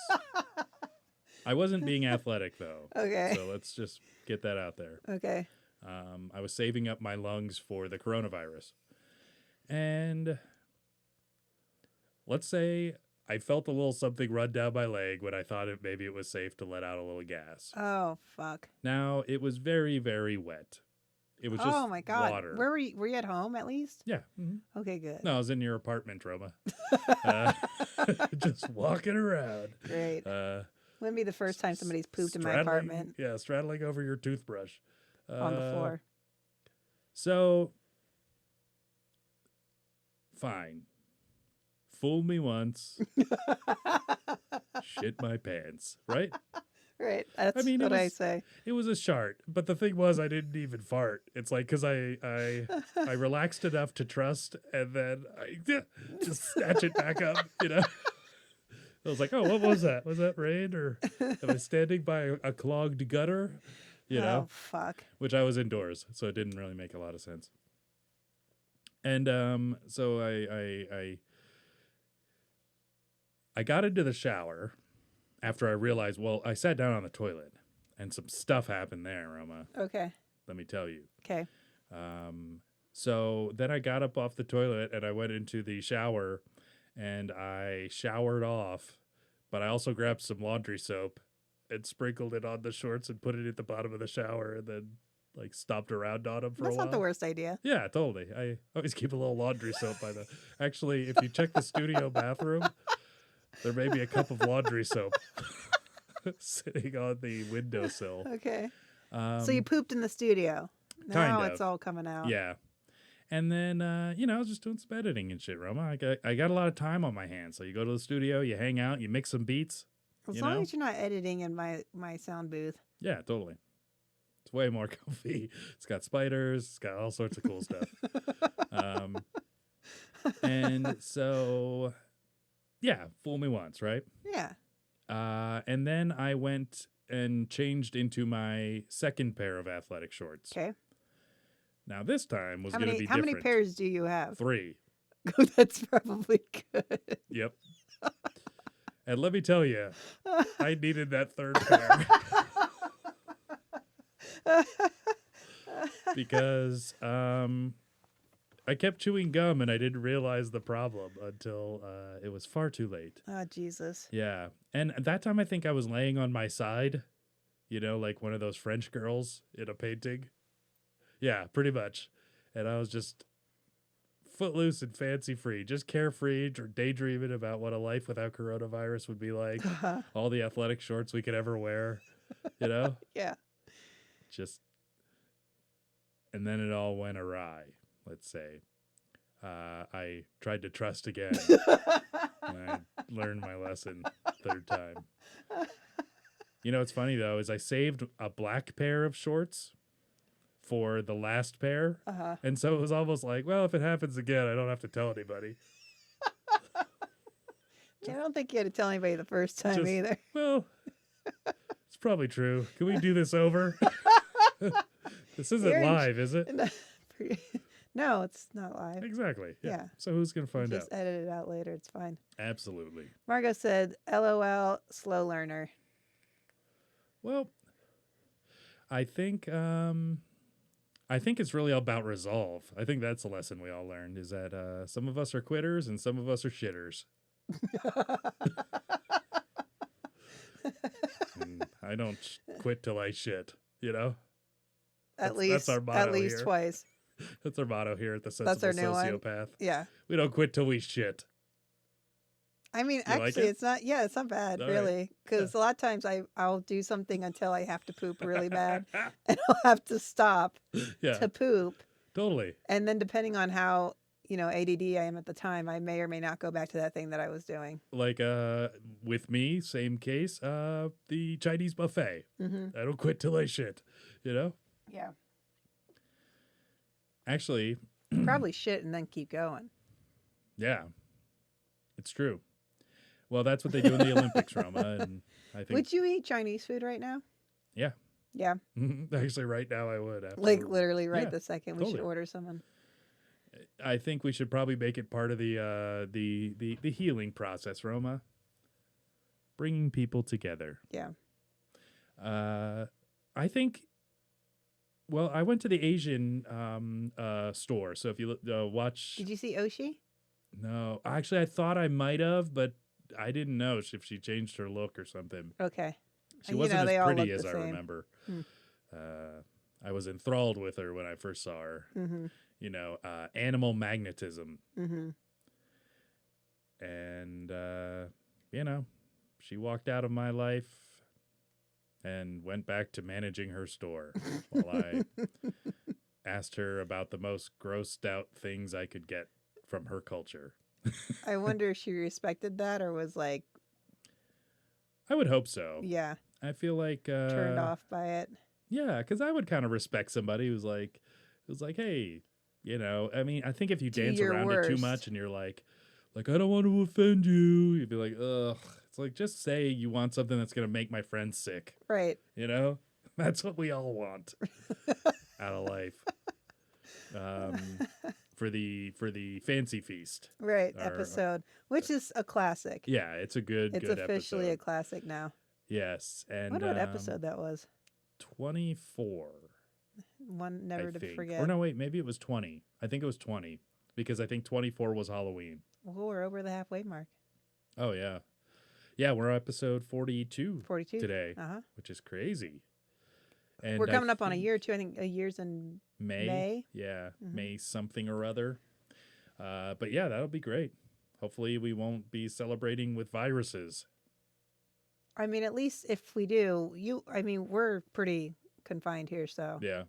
I wasn't being athletic, though. Okay. So let's just get that out there. Okay. I was saving up my lungs for the coronavirus. And let's say I felt a little something run down my leg when I thought maybe it was safe to let out a little gas. Oh, fuck. Now, it was very, very wet. It was just Oh my God. water. Where were you? Were you at home at least? Yeah. Mhm. Okay, good. No, I was in your apartment, Roma. Just walking around. Great. Wouldn't be the first time somebody's pooped in my straddling- apartment Yeah, straddling over your toothbrush. on the floor. So, fine. Fool me once, shit my pants, right? Right. That's mean, it what I was- say. It was a shart, but the thing was I didn't even fart. It's like because I relaxed enough to trust, and then I just snatch it back up, you know? I was like, oh, what was that? Was that rain, or am I standing by a clogged gutter? You know? Oh, fuck. Which I was indoors, so it didn't really make a lot of sense. And so I got into the shower after I realized, well, I sat down on the toilet and some stuff happened there, Roma. Okay. Let me tell you. Okay. So then I got up off the toilet and I went into the shower and I showered off, but I also grabbed some laundry soap and sprinkled it on the shorts and put it at the bottom of the shower and then like stomped around on them for That's a while. not the worst idea. Yeah, totally. I always keep a little laundry soap by the... Actually, if you check the studio bathroom, there may be a cup of laundry soap sitting on the windowsill. Okay. So you pooped in the studio. Now kind of. it's all coming out. Yeah. And then, I was just doing some editing and shit, Roma. I got a lot of time on my hands. So you go to the studio, you hang out, you mix some beats. As you long know? as you're not editing in my sound booth. Yeah, totally. It's way more comfy. It's got spiders. It's got all sorts of cool stuff. And so, yeah, fool me once, right? Yeah. And then I went and changed into my second pair of athletic shorts. Okay. Now this time was How going to many be how different. many pairs do you have? 3. That's probably good. Yep. And let me tell you, I needed that third pair because I kept chewing gum and I didn't realize the problem until it was far too late. Oh, Jesus. Yeah. And at that time, I think I was laying on my side, like one of those French girls in a painting. Yeah, pretty much. And I was just footloose and fancy free, just carefree, daydreaming about what a life without coronavirus would be like. All the athletic shorts we could ever wear, Yeah. Just, and then it all went awry, let's say. I tried to trust again, and I learned my lesson third time. What's funny, though, is I saved a black pair of shorts for the last pair. And so it was almost like, well, if it happens again, I don't have to tell anybody. I don't think you had to tell anybody the first time either. Well, it's probably true. Can we do this over? This isn't live, is it? No, it's not live. Exactly. Yeah. So who's going to find out? Just edit it out later. It's fine. Absolutely. Margot said, LOL, slow learner. Well, I think it's really about resolve. I think that's a lesson we all learned, is that some of us are quitters and some of us are shitters. And I don't quit till I shit, That's our motto at least here. Twice. That's our motto here at the That's our Sensible new one. Sociopath. Yeah. We don't quit till we shit. I mean, You like actually, it? it's not. Yeah, it's not bad, All really. Because a lot of times I'll do something until I have to poop really bad, and I'll have to stop Yeah, to poop, totally. and then depending on how ADD I am at the time, I may or may not go back to that thing that I was doing. Like with me, same case, the Chinese buffet. Mm-hmm. I don't quit till I shit, Yeah. Actually, Probably shit and then keep going. yeah, it's true. Well, that's what they do in the Olympics, Roma, and I think Would you eat Chinese food right now? Yeah. Yeah. Actually, right now I would. Absolutely. Like literally right Yeah, this second. We should totally. order someone. I think we should probably make it part of the healing process, Roma. Bringing people together. Yeah. I think. Well, I went to the Asian store, so if you watch. Did you see Oshi? No, actually, I thought I might have, but I didn't know if she changed her look or something. Okay. She You wasn't know, they all as pretty look as the I same. remember. Hmm. I was enthralled with her when I first saw her. Mm-hmm. Animal magnetism. Mm-hmm. And, she walked out of my life and went back to managing her store while I asked her about the most grossed out things I could get from her culture. I wonder if she respected that or was like, I would hope so. yeah, I feel like turned off by it. Yeah, because I would kind of respect somebody who's like, hey, I mean, I think if you Do dance your around it too worst. much and you're like, I don't want to offend you, you'd be like, ugh. It's like, just say you want something that's going to make my friends sick. Right. That's what we all want out of life. For the fancy feast. Right. Or- Episode, which is a classic. Yeah, it's a good It's officially a episode. classic now. Yes. And What episode that was? 24. One never I to think. forget. Or no, wait, maybe it was 20. I think it was 20 because I think 24 was Halloween. Well, we're over the halfway mark. Oh, yeah. Yeah, we're on episode 42 42 today, Uh-huh. which is crazy. And We're I coming up on a think year too. I think a year's in May. Yeah, Mhm. May something or other. But yeah, that'll be great. Hopefully we won't be celebrating with viruses. I mean, at least if we do, we're pretty confined here, so Yeah.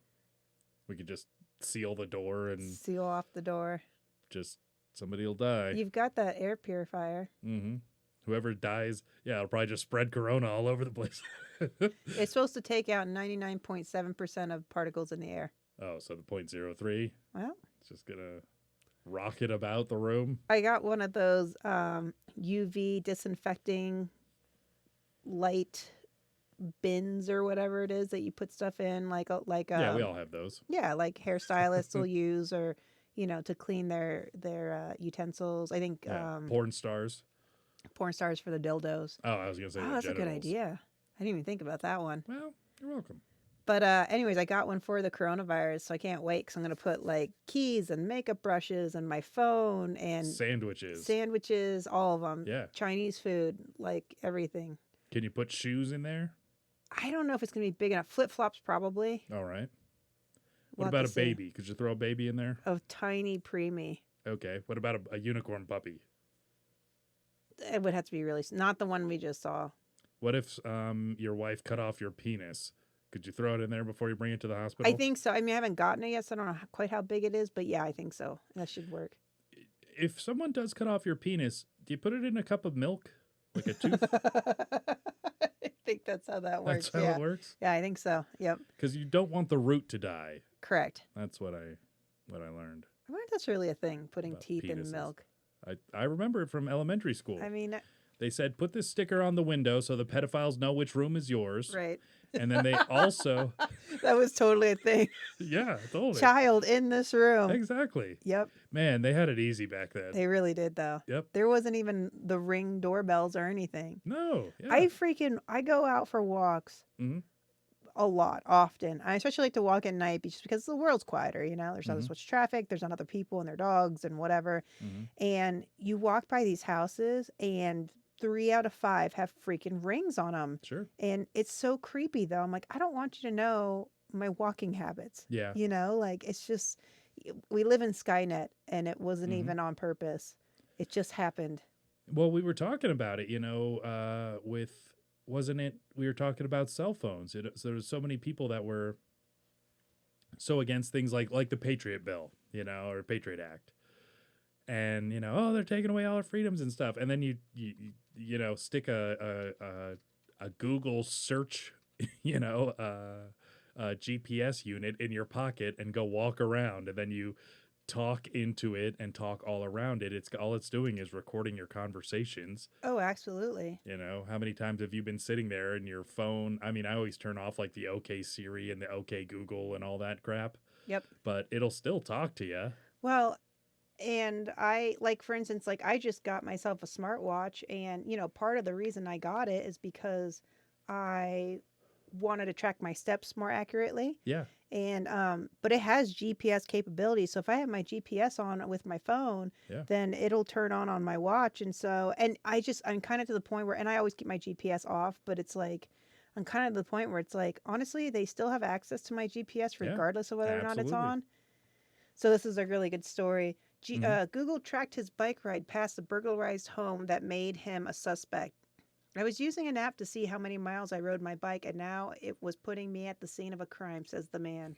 We could just seal the door and seal off the door. just somebody will die. You've got that air purifier. Mm-hmm. Whoever dies, yeah, it'll probably just spread corona all over the place. It's supposed to take out 99.7% of particles in the air. Oh, so the 0.03, Well, it's just going to rocket about the room. I got one of those UV disinfecting light bins or whatever it is that you put stuff in, like Yeah, we all have those. yeah, like hairstylists will use, or to clean their utensils. I think Yeah. Porn stars. Porn stars for the dildos. Oh, I was gonna say. Oh, the that's a good genitals. idea. I didn't even think about that one. Well, you're welcome. But anyways, I got one for the coronavirus, so I can't wait because I'm going to put like keys and makeup brushes and my phone and Sandwiches. all of them. Yeah. Chinese food, like everything. Can you put shoes in there? I don't know if it's going to be big enough. Flip-flops probably. All right. We'll What have about to a see. baby? Could you throw a baby in there? Of tiny preemie. Okay. What about a unicorn puppy? It would have to be really, not the one we just saw. What if your wife cut off your penis? Could you throw it in there before you bring it to the hospital? I think so. I mean, I haven't gotten it yet, so I don't know quite how big it is, but yeah, I think so. That should work. If someone does cut off your penis, do you put it in a cup of milk? Like a tooth? I think that's how that works. That's how yeah. it works? Yeah, I think so. Yep. Because you don't want the root to die. Correct. That's what I learned. I wonder if that's really a thing, putting About teeth in penises. milk. I remember it from elementary school. I mean, They said, put this sticker on the window so the pedophiles know which room is yours. right. And then they also, That was totally a thing. yeah, totally. Child in this room. Exactly. Yep. Man, they had it easy back then. They really did, though. Yep. There wasn't even the Ring doorbells or anything. No. Yeah. I go out for walks Mhm. a lot, often. I especially like to walk at night just because the world's quieter, you know? There's not as much traffic. There's not other people and their dogs and whatever. Mhm. And you walk by these houses and 3 out of 5 have freaking rings on them. Sure. And it's so creepy, though. I'm like, I don't want you to know my walking habits. Yeah. You know, like it's just, we live in Skynet and it wasn't Mhm. even on purpose. It just happened. Well, we were talking about it, wasn't it? We were talking about cell phones. So there's so many people that were so against things like the Patriot Bill, or Patriot Act. And, they're taking away all our freedoms and stuff. And then you stick a Google search, a GPS unit in your pocket and go walk around. And then you talk into it and talk all around it. All it's doing is recording your conversations. Oh, absolutely. How many times have you been sitting there and your phone? I mean, I always turn off like the OK Siri and the OK Google and all that crap. Yep. But it'll still talk to you. Well, and for instance, I just got myself a smartwatch, and, part of the reason I got it is because I wanted to track my steps more accurately. Yeah. And, but it has GPS capability. So if I have my GPS on with my phone, Yeah. then it'll turn on my watch. And so, and I'm kind of to the point where, and I always keep my GPS off, but it's like, I'm kind of to the point where it's like, honestly, they still have access to my GPS Yeah, regardless of whether or not it's absolutely. on. So this is a really good story. Mhm. Google tracked his bike ride past a burglarized home that made him a suspect. I was using an app to see how many miles I rode my bike, and now it was putting me at the scene of a crime, says the man.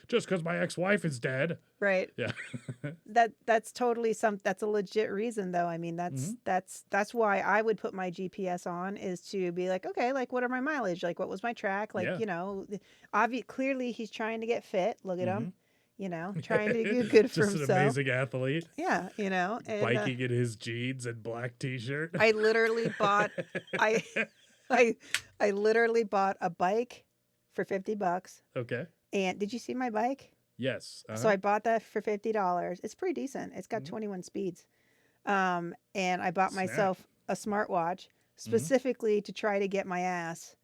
Just because my ex-wife is dead. Right. Yeah. That's totally that's a legit reason, though. I mean, that's why I would put my GPS on, is to be like, okay, like, what are my mileage? Like, what was my track? Like, Yeah. Clearly he's trying to get fit. Look at him. Mhm. Trying to do good for Just himself. an amazing athlete. Yeah, and, Biking in his jeans and black t-shirt. I literally bought I literally bought a bike for $50. Okay. And did you see my bike? Yes. So I bought that for $50. It's pretty decent. It's got Mhm. 21 speeds. And I bought Snap. myself a smartwatch specifically to try to get my ass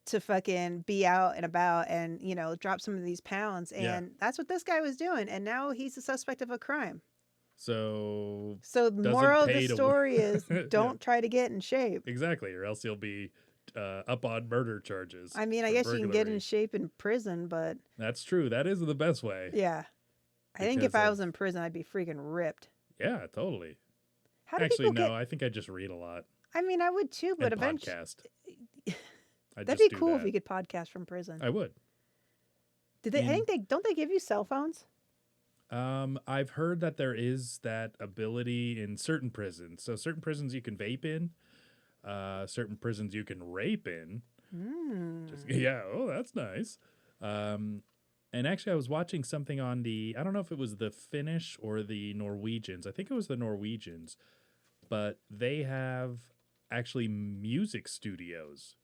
to fucking be out and about and, drop some of these pounds. Yeah. And that's what this guy was doing. And now he's a suspect of a crime. So So the Doesn't moral of pay the to- story is Yeah. don't try to get in shape. exactly, or else you'll be up on murder charges. I mean, I for guess you can get in burglary. shape in prison, but That's true. That is the best way. yeah. I think if Because I of- was in prison, I'd be freaking ripped. Yeah, totally. How do Actually, people no. get? I think I just read a lot I mean, I would too, but and eventually, podcast. I that'd just be do cool if that. you could podcast from prison. I would. Did they? I mean- think don't they give you cell phones? I've heard that there is that ability in certain prisons. So certain prisons you can vape in, certain prisons you can rape in. Just, yeah, oh, that's nice. And actually, I was watching something on I don't know if it was the Finnish or the Norwegians. I think it was the Norwegians, but they have actually music studios.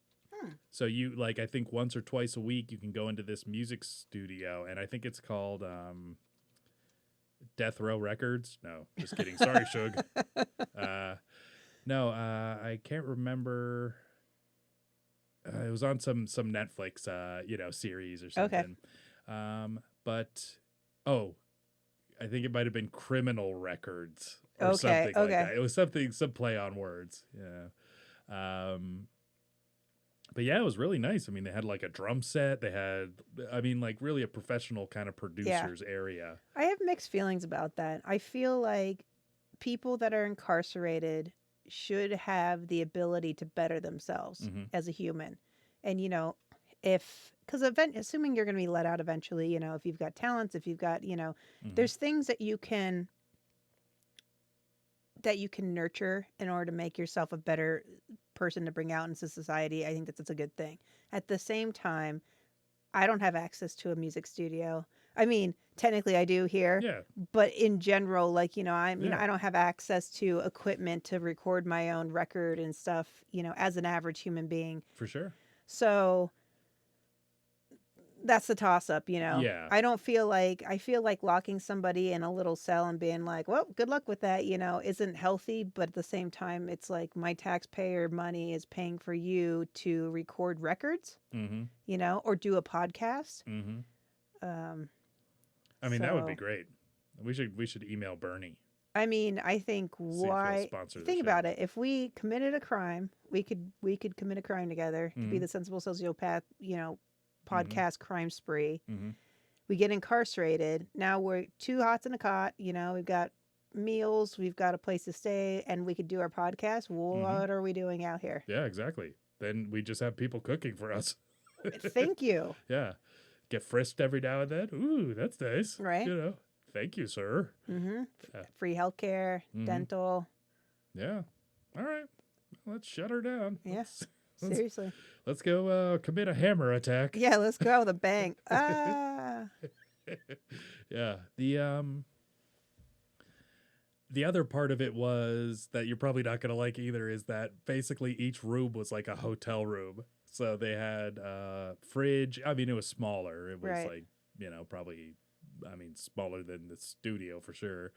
So you I think once or twice a week you can go into this music studio, and I think it's called Death Row Records. No, just kidding. Sorry, Shug. No, I can't remember. It was on some Netflix, series or Okay. something. But I think it might have been Criminal Records or Okay, something like okay. that. It was some play on words. Yeah. But yeah, it was really nice. I mean, they had like a drum set. They had, like really a professional kind of producers area. I have mixed feelings about that. I feel like people that are incarcerated should have the ability to better themselves Mhm. as a human. And, because assuming you're going to be let out eventually, if you've got talents, if you've got, Mhm. there's things that you can nurture in order to make yourself a better person to bring out into society. I think that's a good thing. At the same time, I don't have access to a music studio. I mean, technically I do here, Yeah, but in general, like, I Yeah. don't have access to equipment to record my own record and stuff, as an average human being. for sure. So that's the toss up, Yeah. I feel like locking somebody in a little cell and being like, well, good luck with that, isn't healthy. But at the same time, it's like my taxpayer money is paying for you to record records, Mm-hmm. or do a podcast. Mm-hmm. Um, That would be so- great. We should email Bernie. I mean, I think See if he'll why sponsor the think show. about it. If we committed a crime, we could commit a crime together. It could be Mhm. the Sensible Sociopath, podcast crime spree. Mm-hmm. We get incarcerated. Now we're two hots in a cot. We've got meals, we've got a place to stay, and we could do our podcast. What are we doing out here? Yeah, exactly. Then we just have people cooking for us. Thank you. Yeah. Get frisked every now and then. Ooh, that's nice. Right. Thank you, sir. Mm-hmm. Yeah. Free healthcare, Mhm. dental. Yeah. All right. Let's shut her down. Yeah. Let's- Seriously. Let's go commit a hammer attack. Yeah, let's go out with a bang. Ah. Yeah. The other part of it was that you're probably not going to like either is that basically each room was like a hotel room. So they had fridge. I mean, it was smaller. It was Right. like, probably, smaller than the studio for sure.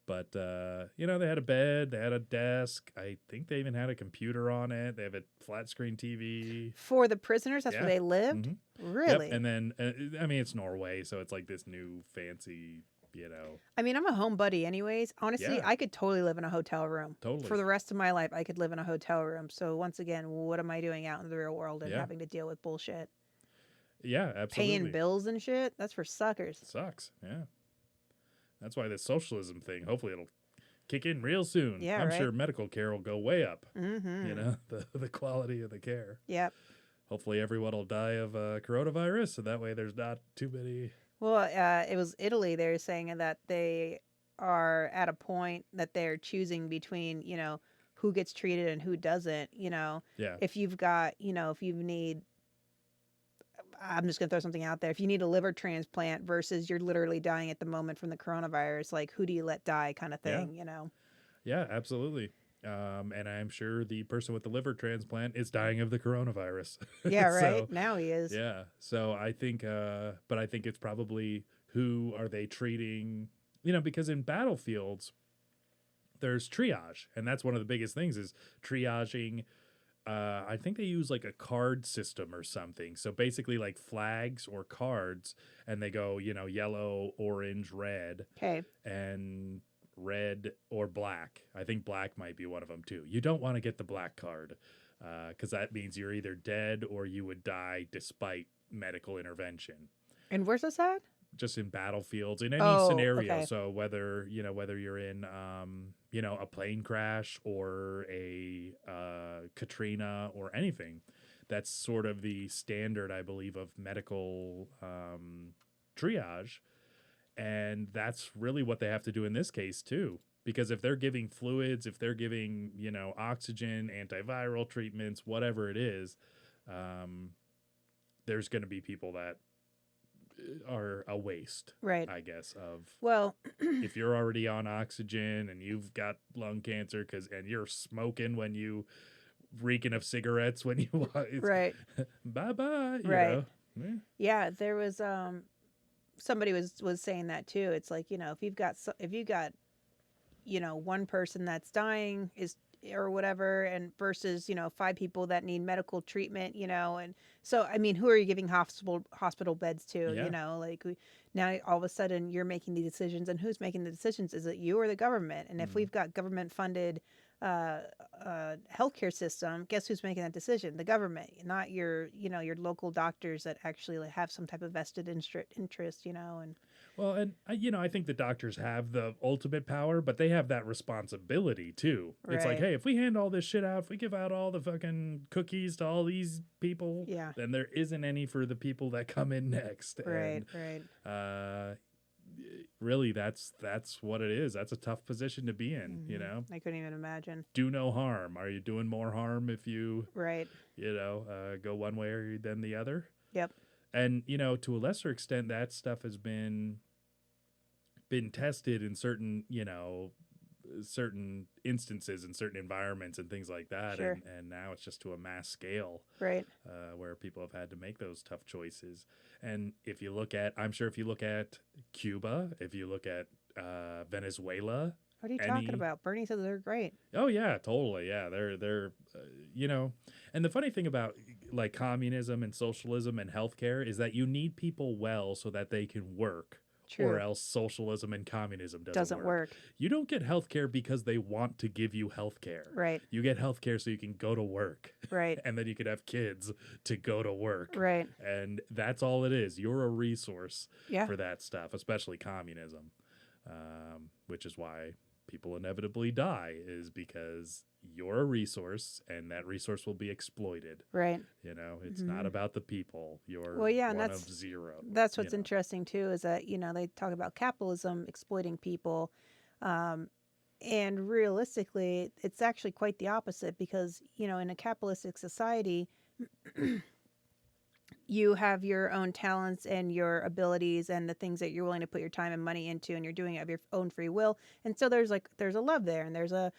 But, they had a bed, they had a desk. I think they even had a computer on it. They have a flat screen TV. For the prisoners, that's Yeah. where they lived? Mhm. Really? Yep. And then, it's Norway. So it's like this new fancy, I mean, I'm a homebody anyways. Honestly, Yeah. I could totally live in a hotel room. Totally. For the rest of my life, I could live in a hotel room. So once again, what am I doing out in the real world and Yeah. having to deal with bullshit? Yeah, absolutely. Paying bills and shit? That's for suckers. Sucks. Yeah. That's why this socialism thing, hopefully it'll kick in real soon. Yeah, I'm right. sure medical care will go way up, Mm-hmm. the quality of the care. Yep. Hopefully everyone will die of coronavirus, so that way there's not too many. Well, it was Italy. They're saying that they are at a point that they're choosing between, who gets treated and who doesn't. Yeah. If you've got, if you need, I'm just going to throw something out there. If you need a liver transplant versus you're literally dying at the moment from the coronavirus, like who do you let die kind of Yeah. thing, Yeah, absolutely. And I'm sure the person with the liver transplant is dying of the coronavirus. Yeah, So, right. Now he is. Yeah. So I think, but I think it's probably who are they treating, because in battlefields, there's triage. And that's one of the biggest things is triaging. I think they use like a card system or something. So basically like flags or cards and they go, yellow, orange, red, Okay. and red or black. I think black might be one of them too. You don't want to get the black card because that means you're either dead or you would die despite medical intervention. And where's this at? Just in battlefields in any Oh, scenario. okay. So whether you're in a plane crash or a Katrina or anything, that's sort of the standard, I believe, of medical triage. And that's really what they have to do in this case too. Because if they're giving fluids, if they're giving, oxygen, antiviral treatments, whatever it is, there's going to be people that are a waste, Right. I guess, of Well, if you're already on oxygen and you've got lung cancer and you're smoking when you reeking of cigarettes when you right. bye-bye, Right. Yeah. Yeah, there was somebody was saying that too. It's like, if you've got one person that's dying is or whatever, and versus, 5 people that need medical treatment, and so, I mean, who are you giving hospital beds to, Yeah. like now all of a sudden you're making the decisions, and who's making the decisions? Is it you or the government? And if we've got government funded healthcare system, guess who's making that decision? The government, not your local doctors that actually like, have some type of vested interest, and Well, and I think the doctors have the ultimate power, but they have that responsibility too. It's like, Right. hey, if we hand all this shit out, if we give out all the fucking cookies to all these people, Yeah. then there isn't any for the people that come in next. Right. And really, that's what it is. That's a tough position to be in. I couldn't even imagine. Do no harm. Are you doing more harm if you Right. go one way or than the other? Yep. And to a lesser extent, that stuff has been tested in certain certain instances in certain environments and things like that. Sure. And now it's just to a mass scale, Right. where people have had to make those tough choices. And if you look at Cuba, if you look at Venezuela. What are you talking about? Bernie said they're great. Oh yeah, totally. Yeah, they're and the funny thing about like communism and socialism and healthcare is that you need people well so that they can work. True. Or else socialism and communism Doesn't work. You don't get healthcare because they want to give you healthcare. Right. You get healthcare so you can go to work. Right. And then you can have kids to go to work. Right. And that's all it is. You're a resource Yeah. for that stuff, especially communism, which is why people inevitably die, is because you're a resource and that resource will be exploited. Right. It's not about the people. You're Well, yeah, and one that's of zero. That's what's interesting too, is that they talk about capitalism exploiting people, and realistically, it's actually quite the opposite, because in a capitalistic society, you have your own talents and your abilities and the things that you're willing to put your time and money into, and you're doing it of your own free will. And so there's a love there, and there's a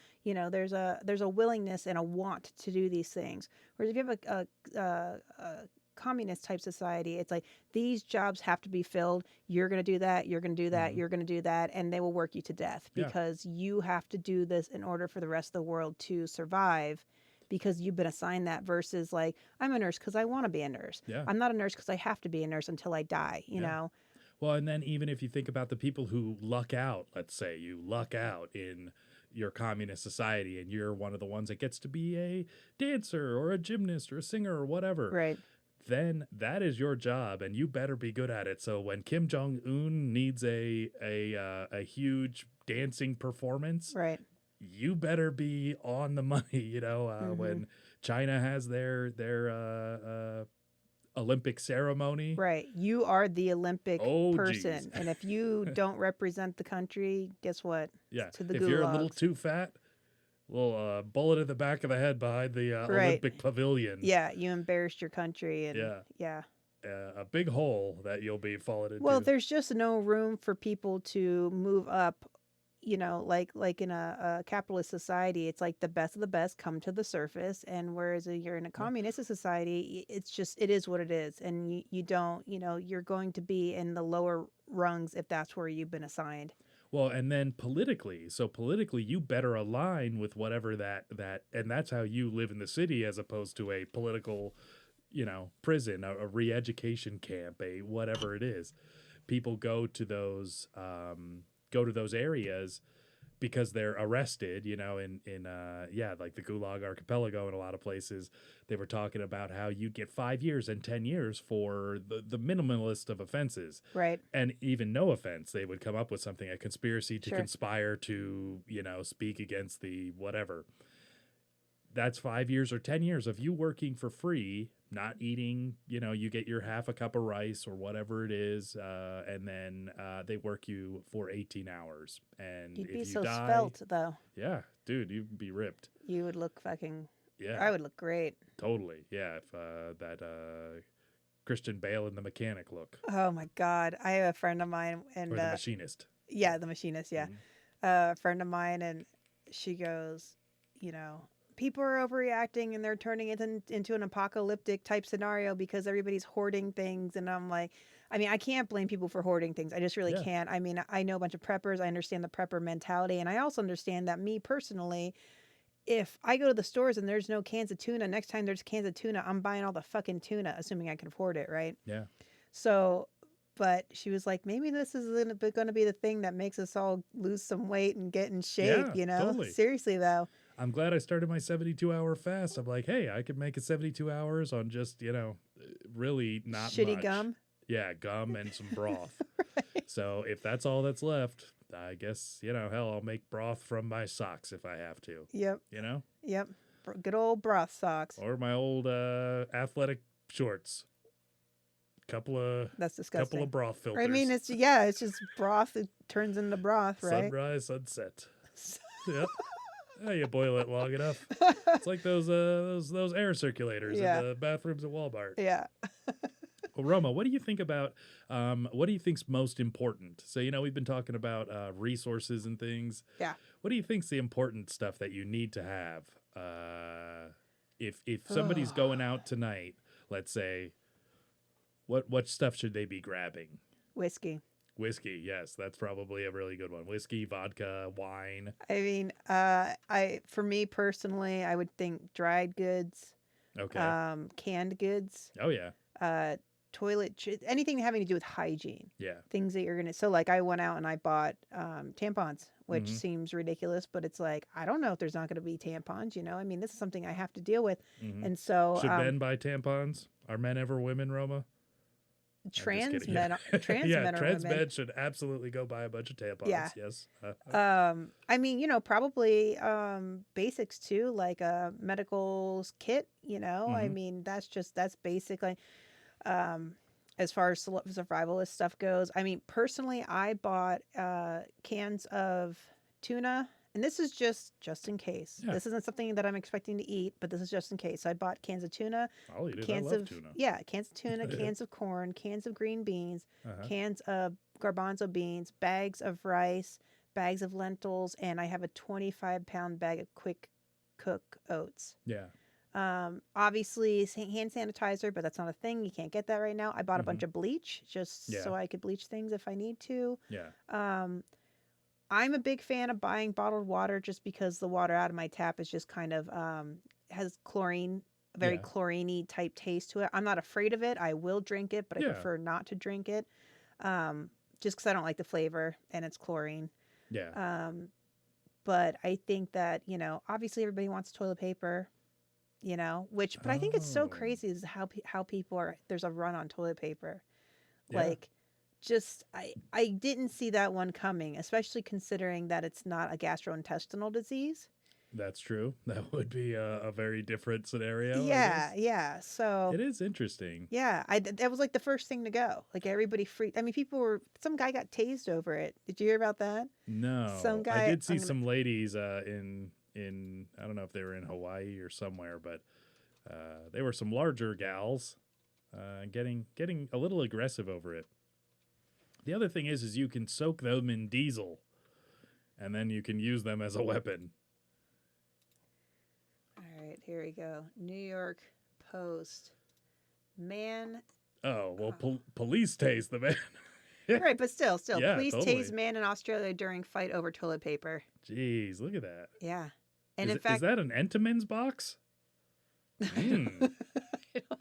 willingness and a want to do these things. Whereas if you have a communist type society, it's like these jobs have to be filled. You're going to do that. You're going to do that. You're going to do that. And they will work you to death because you have to do this in order for the rest of the world to survive, because you've been assigned that, versus like, I'm a nurse because I want to be a nurse. Yeah. I'm not a nurse because I have to be a nurse until I die, you know? Well, and then even if you think about the people who luck out, let's say you luck out in your communist society and you're one of the ones that gets to be a dancer or a gymnast or a singer or whatever. Right. Then that is your job, and you better be good at it. So when Kim Jong-un needs a huge dancing performance, Right. you better be on the money. When China has their Olympic ceremony, Right. You are the Olympic person. geez. And if you don't represent the country, guess what? yeah. To the If you're a little gulags. too fat, little bullet in the back of the head behind the Right. Olympic pavilion. Yeah, you embarrassed your country. And Yeah. A big hole that you'll be falling into. Well, there's just no room for people to move up, like in a capitalist society. It's like the best of the best come to the surface, and whereas you're in a communist society, it is what it is, and you don't, you're going to be in the lower rungs if that's where you've been assigned. Well, and then politically, you better align with whatever that, and that's how you live in the city, as opposed to a political, prison, a re-education camp, a whatever it is. People go to those areas because they're arrested, in like the Gulag Archipelago and a lot of places. They were talking about how you'd get 5 years and 10 years for the minimalist of offenses. Right. And even no offense, they would come up with something, a conspiracy to Sure. conspire to, speak against the whatever. That's 5 years or 10 years of you working for free, not eating, you get your half a cup of rice or whatever it is, and then they work you for 18 hours. And You'd if be you so die, svelte, though. yeah, dude, you'd be ripped. You would look fucking. Yeah, I would look great. totally. Yeah, if that Christian Bale in The Mechanic look, Oh my God. I have a friend of mine, and or The Machinist. yeah, the machinist. Yeah. Mhm. A friend of mine, and she goes, people are overreacting and they're turning it into an apocalyptic type scenario because everybody's hoarding things. And I'm like, I can't blame people for hoarding things. I just really Yeah. can't. I know a bunch of preppers. I understand the prepper mentality. And I also understand that me personally, if I go to the stores and there's no cans of tuna, next time there's cans of tuna, I'm buying all the fucking tuna, assuming I can afford it, right? Yeah. So, but she was like, maybe this is going to be the thing that makes us all lose some weight and get in shape, Yeah, you know? totally. Seriously, though. I'm glad I started my 72-hour fast. I'm like, hey, I could make it 72 hours on just, really not Shitty much. gum. Yeah, gum and some broth. Right. So if that's all that's left, I guess, hell, I'll make broth from my socks if I have to, Yep. Yep. Good old broth socks. Or my old athletic shorts. That's disgusting. Couple of broth filters. I mean, it's just broth. It turns into broth, right? Sunrise, sunset. Yep. Yeah, you boil it long enough. It's like those air circulators Yeah. in the bathrooms at Walmart. Yeah. Well, Roma, what do you think about what do you think's most important? So, we've been talking about resources and things. Yeah. What do you think's the important stuff that you need to have? If somebody's going out tonight, let's say, what stuff should they be grabbing? Whiskey. Whiskey, yes, that's probably a really good one. Whiskey, vodka, wine. I mean, for me personally, I would think dried goods, Okay. canned goods, Oh yeah. anything having to do with hygiene. Yeah. Things that you're gonna. So like, I went out and I bought tampons, which Mhm. seems ridiculous, but it's like I don't know if there's not gonna be tampons. I mean, this is something I have to deal with, Mhm. and so Should men buy tampons? Are men ever women, Roma? trans kidding. men, Yeah. trans Yeah, men are trans women. men should absolutely go buy a bunch of tampons. Yeah. Yes. I mean, probably basics too, like a medical kit, I Mhm. mean, that's basically as far as survivalist stuff goes. I mean, personally, I bought cans of tuna, and this is just in case. Yeah. This isn't something that I'm expecting to eat, but this is just in case. I bought cans of tuna, I'll eat it. I cans love of tuna. cans of tuna, cans of corn, cans of green beans, Uh-huh. cans of garbanzo beans, bags of rice, bags of lentils, and I have a 25-pound bag of quick cook oats. Yeah. Obviously hand sanitizer, but that's not a thing. You can't get that right now. I bought a bunch of bleach just Yeah. so I could bleach things if I need to. Yeah. I'm a big fan of buying bottled water just because the water out of my tap is just kind of has chlorine, a very Yeah. chlorine-y type taste to it. I'm not afraid of it. I will drink it, but I Yeah. prefer not to drink it. Just because I don't like the flavor and it's chlorine. Yeah. But I think that, obviously everybody wants toilet paper, but I think it's so Oh. crazy is how people there's a run on toilet paper. Yeah. Like, I didn't see that one coming, especially considering that it's not a gastrointestinal disease. That's true. That would be a very different scenario. I Yeah, guess. yeah. So It is interesting. yeah, that was like the first thing to go. Like everybody freaked. I mean, some guy got tased over it. Did you hear about that? No. Some guy- I did see I'm gonna- some ladies in I don't know if they were in Hawaii or somewhere, but they were some larger gals getting a little aggressive over it. The other thing is you can soak them in diesel and then you can use them as a weapon. All right, here we go. New York Post. Man, Oh, well, police tase the man. right, but still, Yeah, police totally. tased man in Australia during fight over toilet paper. Jeez, look at that. Yeah, and Is in is fact, that an Entenmann's box?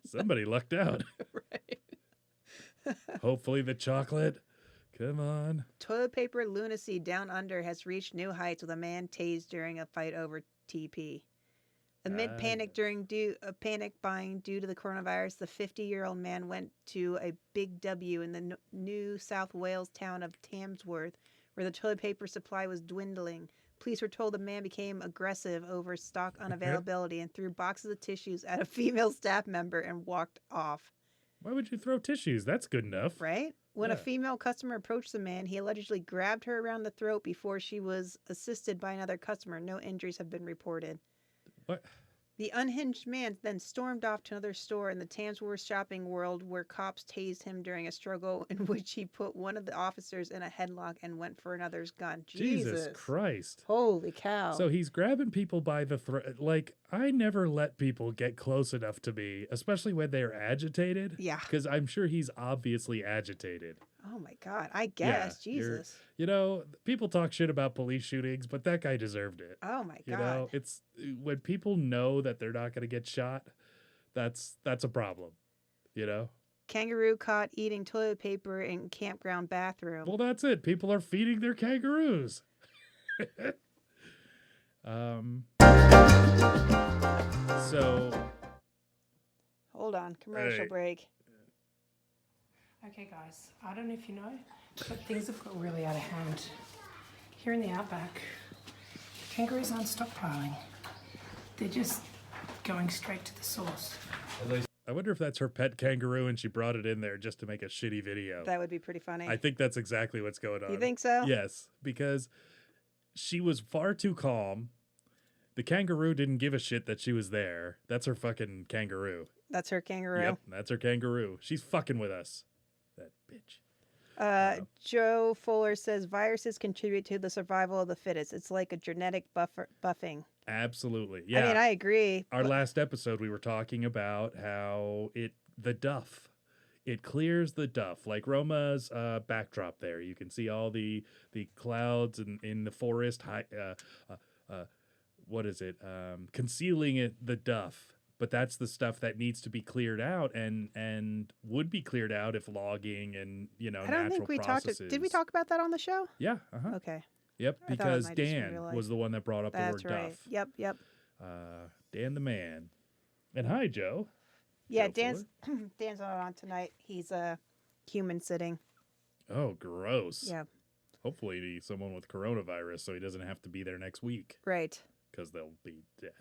Somebody lucked out. right. Hopefully the chocolate. Come on. Toilet paper lunacy down under has reached new heights with a man tased during a fight over TP. Amid panic panic buying due to the coronavirus, the 50-year-old man went to a Big W in the New South Wales town of Tamsworth, where the toilet paper supply was dwindling. Police were told the man became aggressive over stock unavailability and threw boxes of tissues at a female staff member and walked off. Why would you throw tissues? That's good enough. Right? When a Yeah. female customer approached the man, he allegedly grabbed her around the throat before she was assisted by another customer. No injuries have been reported. What? The unhinged man then stormed off to another store in the Tamsworth shopping world where cops tased him during a struggle in which he put one of the officers in a headlock and went for another's gun. Jesus Christ. Holy cow. So he's grabbing people by the throat. Like, I never let people get close enough to me, especially when they're agitated. Yeah. Because I'm sure he's obviously agitated. Oh my God. I Yeah, guess. you're- Jesus. You know, people talk shit about police shootings, but that guy deserved it. Oh my You God. know, it's when people know that they're not going to get shot, that's a problem. You know? Kangaroo caught eating toilet paper in campground bathroom. Well, that's it. People are feeding their kangaroos. So Hold on. Commercial Hey. break. Okay, guys, I don't know if you know, but things have got really out of hand. Here in the outback, kangaroos aren't stockpiling. They're just going straight to the source. I wonder if that's her pet kangaroo and she brought it in there just to make a shitty video. That would be pretty funny. I think that's exactly what's going on. You think so? Yes, because she was far too calm. The kangaroo didn't give a shit that she was there. That's her fucking kangaroo. That's her kangaroo. Yep, that's her kangaroo. She's fucking with us. That bitch. Joe Fuller says viruses contribute to the survival of the fittest. It's like a genetic buffing. Absolutely. Yeah. I mean, I agree. Our last episode, we were talking about how the duff, it clears the duff. Like Roma's backdrop there. You can see all the clouds in the forest. What is it? Concealing the duff. But that's the stuff that needs to be cleared out and would be cleared out if logging and, I don't natural think we processes. talked. Did we talk about that on the show? Yeah. Uh-huh. Okay. Yep. I thought I Because might just Dan realize. was the one that brought up That's the word right. duff. Yep. Dan the man. And hi, Joe. Yeah, Joe Dan's Dan's not on tonight. He's human sitting. Oh, gross. Yeah. Hopefully he's someone with coronavirus so he doesn't have to be there next week Right. because they'll be dead.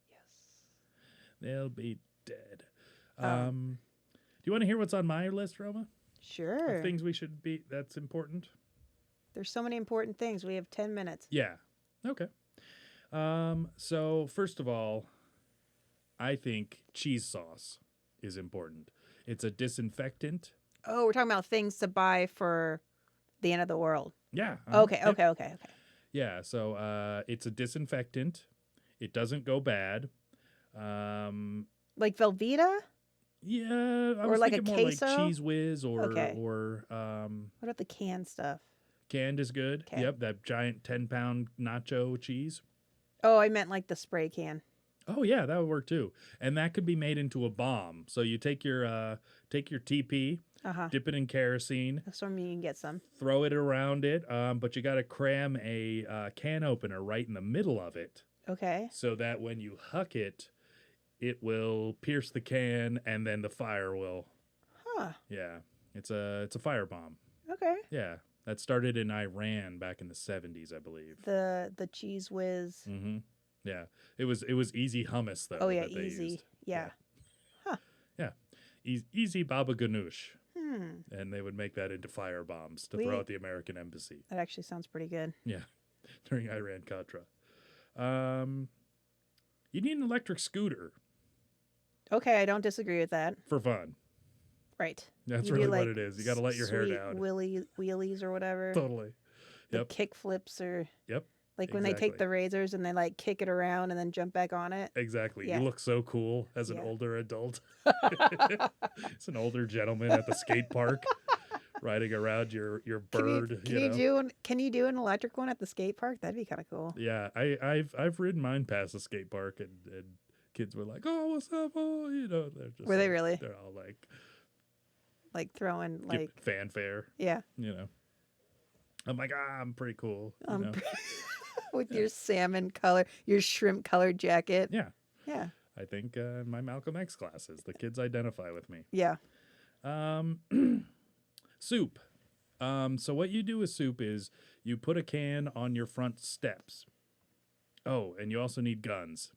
Yes. They'll be dead. Do you want to hear what's on my list, Roma? Sure. Of things we should be, that's important? There's so many important things. We have 10 minutes. Yeah. Okay. So first of all, I think cheese sauce is important. It's a disinfectant. Oh, we're talking about things to buy for the end of the world. Yeah. Okay. Yep. Yeah. So it's a disinfectant. It doesn't go bad. Like Velveeta? Yeah, I Or was like a thinking more queso? like Cheese Whiz or Okay. or What about the canned stuff? canned is good. 'Kay. Yep, that giant 10-pound nacho cheese. Oh, I meant like the spray can. Oh yeah, that would work too. And that could be made into a bomb. So you take your TP, dip it in kerosene, So I mean, you can get some. throw it around it, but you got to cram a can opener right in the middle of it Okay. so that when you huck it, it will pierce the can and then the fire will. Huh. Yeah, it's a firebomb. Okay. Yeah, that started in Iran back in the 70s, I believe. The cheese whiz. Mm-hmm. Yeah, it was easy hummus though. Oh yeah, that they easy. used. Yeah. Yeah, easy baba ganoush, Hmm. and they would make that into fire bombs to We- throw at the American embassy. That actually sounds pretty good. Yeah, during Iran Contra. You need an electric scooter Okay, I don't disagree with that. for fun. Right. That's You do, really like, what it is. You got to let your hair sweet down. Wheelies or whatever. Totally. The Yep. kick flips or Yep. like when they take Exactly. the razors and they like kick it around and then jump back on it. Exactly. Yeah. You look so cool as an Yeah. older adult. It's an older gentleman at the skate park riding around your bird. Can you do an electric one at the skate park? That'd be kind of cool. Yeah, I've ridden mine past the skate park and kids were like, "Oh, what's up?" Oh, they're just Were they like- really? They're all like Like throwing give like fanfare. yeah. I'm like, I'm pretty cool. With your salmon color, your shrimp colored jacket. Yeah, Yeah. I think in my Malcolm X classes, the kids identify with me. Yeah. Soup. So what you do with soup is you put a can on your front steps. Oh, and you also need guns.